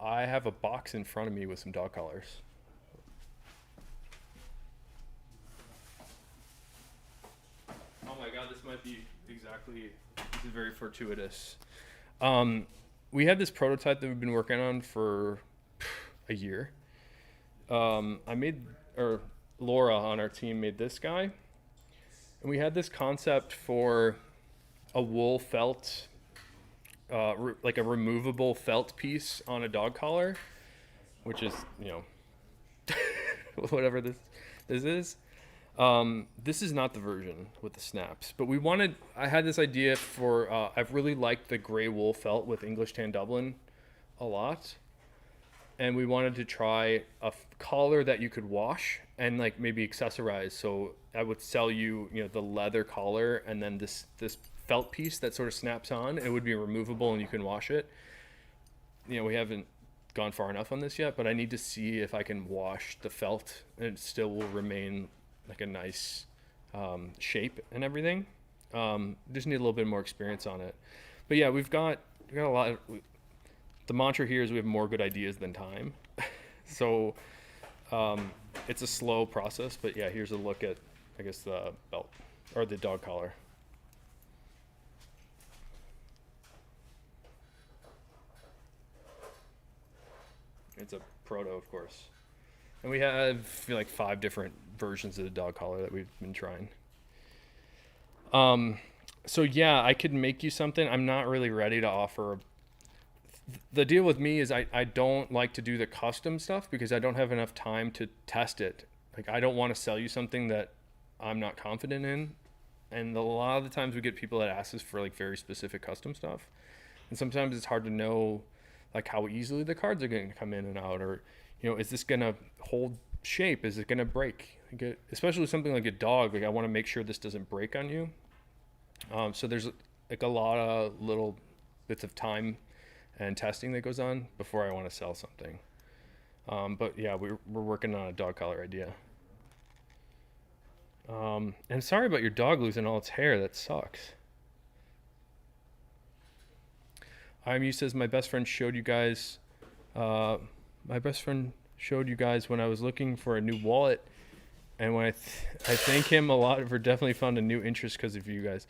Speaker 1: I have a box in front of me with some dog collars. Oh my God, this might be this is very fortuitous. We had this prototype that we've been working on for a year. Laura on our team made this guy, and we had this concept for a wool felt, like a removable felt piece on a dog collar, which is, whatever this is. This is not the version with the snaps, but I had this idea for, I've really liked the gray wool felt with English Tan Dublin a lot. And we wanted to try a collar that you could wash and like maybe accessorize. So I would sell you, the leather collar and then this felt piece that sort of snaps on. It would be removable and you can wash it. We haven't gone far enough on this yet, but I need to see if I can wash the felt and it still will remain like a nice shape and everything. Just need a little bit more experience on it. But yeah, we've got a lot of, the mantra here is we have more good ideas than time. So it's a slow process, but yeah, here's a look at, I guess, the belt or the dog collar. It's a proto, of course. And we have like 5 different versions of the dog collar that we've been trying. So yeah, I could make you something. I'm not really ready to offer. The deal with me is I don't like to do the custom stuff because I don't have enough time to test it. Like, I don't want to sell you something that I'm not confident in. And a lot of the times we get people that ask us for like very specific custom stuff. And sometimes it's hard to know like how easily the cards are going to come in and out, or, is this going to hold shape? Is it going to break? Especially something like a dog. Like, I want to make sure this doesn't break on you. So there's like a lot of little bits of time and testing that goes on before I want to sell something. But yeah, we're working on a dog collar idea. And sorry about your dog losing all its hair. That sucks. IMU says, my best friend showed you guys when I was looking for a new wallet. And when I thank him a lot for definitely found a new interest because of you guys.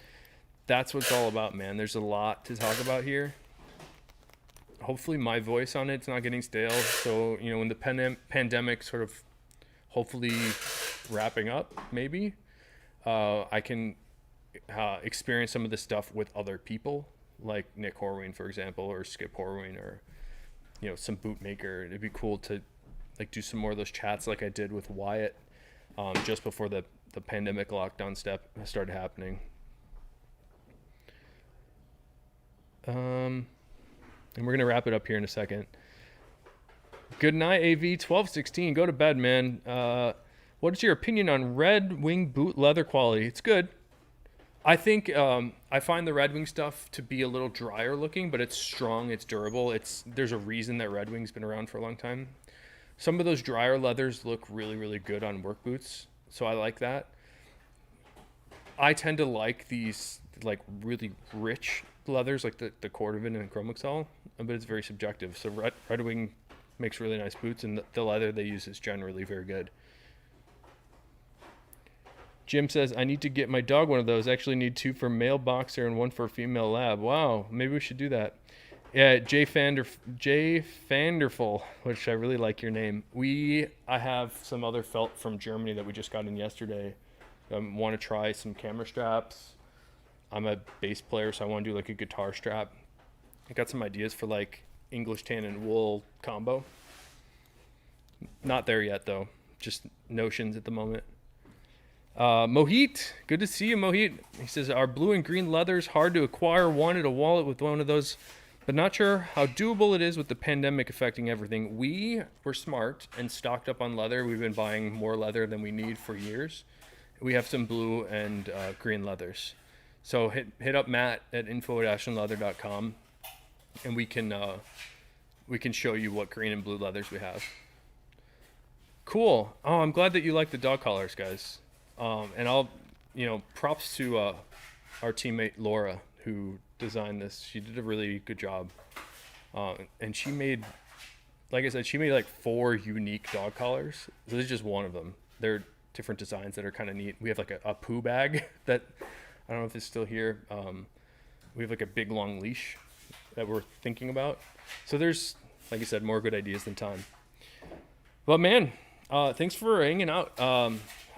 Speaker 1: That's what it's all about, man. There's a lot to talk about here. Hopefully my voice on it's not getting stale. So, when the pandemic sort of hopefully wrapping up, maybe, I can experience some of this stuff with other people, like Nick Horween, for example, or Skip Horween, or, some bootmaker. It'd be cool to like do some more of those chats like I did with Wyatt just before the pandemic lockdown step started happening. And we're going to wrap it up here in a second. Good night, AV 1216. Go to bed, man. What is your opinion on Red Wing boot leather quality? It's good. I think I find the Red Wing stuff to be a little drier looking, but it's strong, it's durable. There's a reason that Red Wing's been around for a long time. Some of those drier leathers look really, really good on work boots, so I like that. I tend to like these like really rich leathers, like the Cordovan and Chromexol, but it's very subjective. So Red Wing makes really nice boots, and the leather they use is generally very good. Jim says, I need to get my dog one of those. I actually need 2 for male boxer and 1 for female lab. Wow, maybe we should do that. Yeah, Jay Fanderful, which I really like your name. I have some other felt from Germany that we just got in yesterday. Want to try some camera straps. I'm a bass player, so I want to do like a guitar strap. I got some ideas for like English tan and wool combo. Not there yet though, just notions at the moment. Mohit, good to see you, Mohit. He says, are blue and green leathers hard to acquire? Wanted a wallet with one of those, but not sure how doable it is with the pandemic affecting everything. We were smart and stocked up on leather. We've been buying more leather than we need for years. We have some blue and green leathers. So hit up Matt at info@ashlandleather.com, and we can show you what green and blue leathers we have. Cool. Oh, I'm glad that you like the dog collars, guys. And props to our teammate Laura who designed this. She did a really good job. And she made, like I said, like 4 unique dog collars. So this is just one of them. They're different designs that are kind of neat. We have like a poo bag that, I don't know if it's still here. We have like a big long leash that we're thinking about. So there's, like I said, more good ideas than time. But man, thanks for hanging out.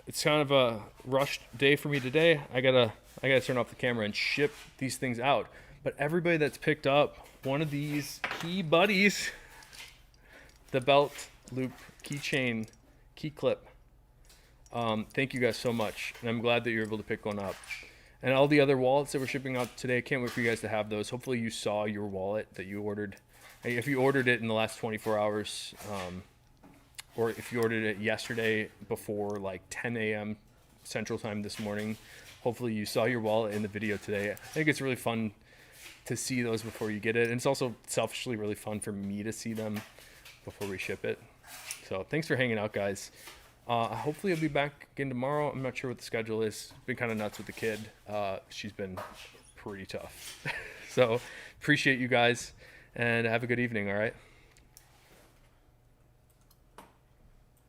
Speaker 1: It's kind of a rushed day for me today. I gotta turn off the camera and ship these things out. But everybody that's picked up one of these key buddies, the belt loop keychain key clip, thank you guys so much. And I'm glad that you're able to pick one up. And all the other wallets that we're shipping out today, I can't wait for you guys to have those. Hopefully you saw your wallet that you ordered. If you ordered it in the last 24 hours, or if you ordered it yesterday before like 10 a.m. Central Time this morning, hopefully you saw your wallet in the video today. I think it's really fun to see those before you get it. And it's also selfishly really fun for me to see them before we ship it. So thanks for hanging out, guys. Hopefully I'll be back again tomorrow. I'm not sure what the schedule is. Been kind of nuts with the kid. She's been pretty tough. So appreciate you guys, and have a good evening, all right?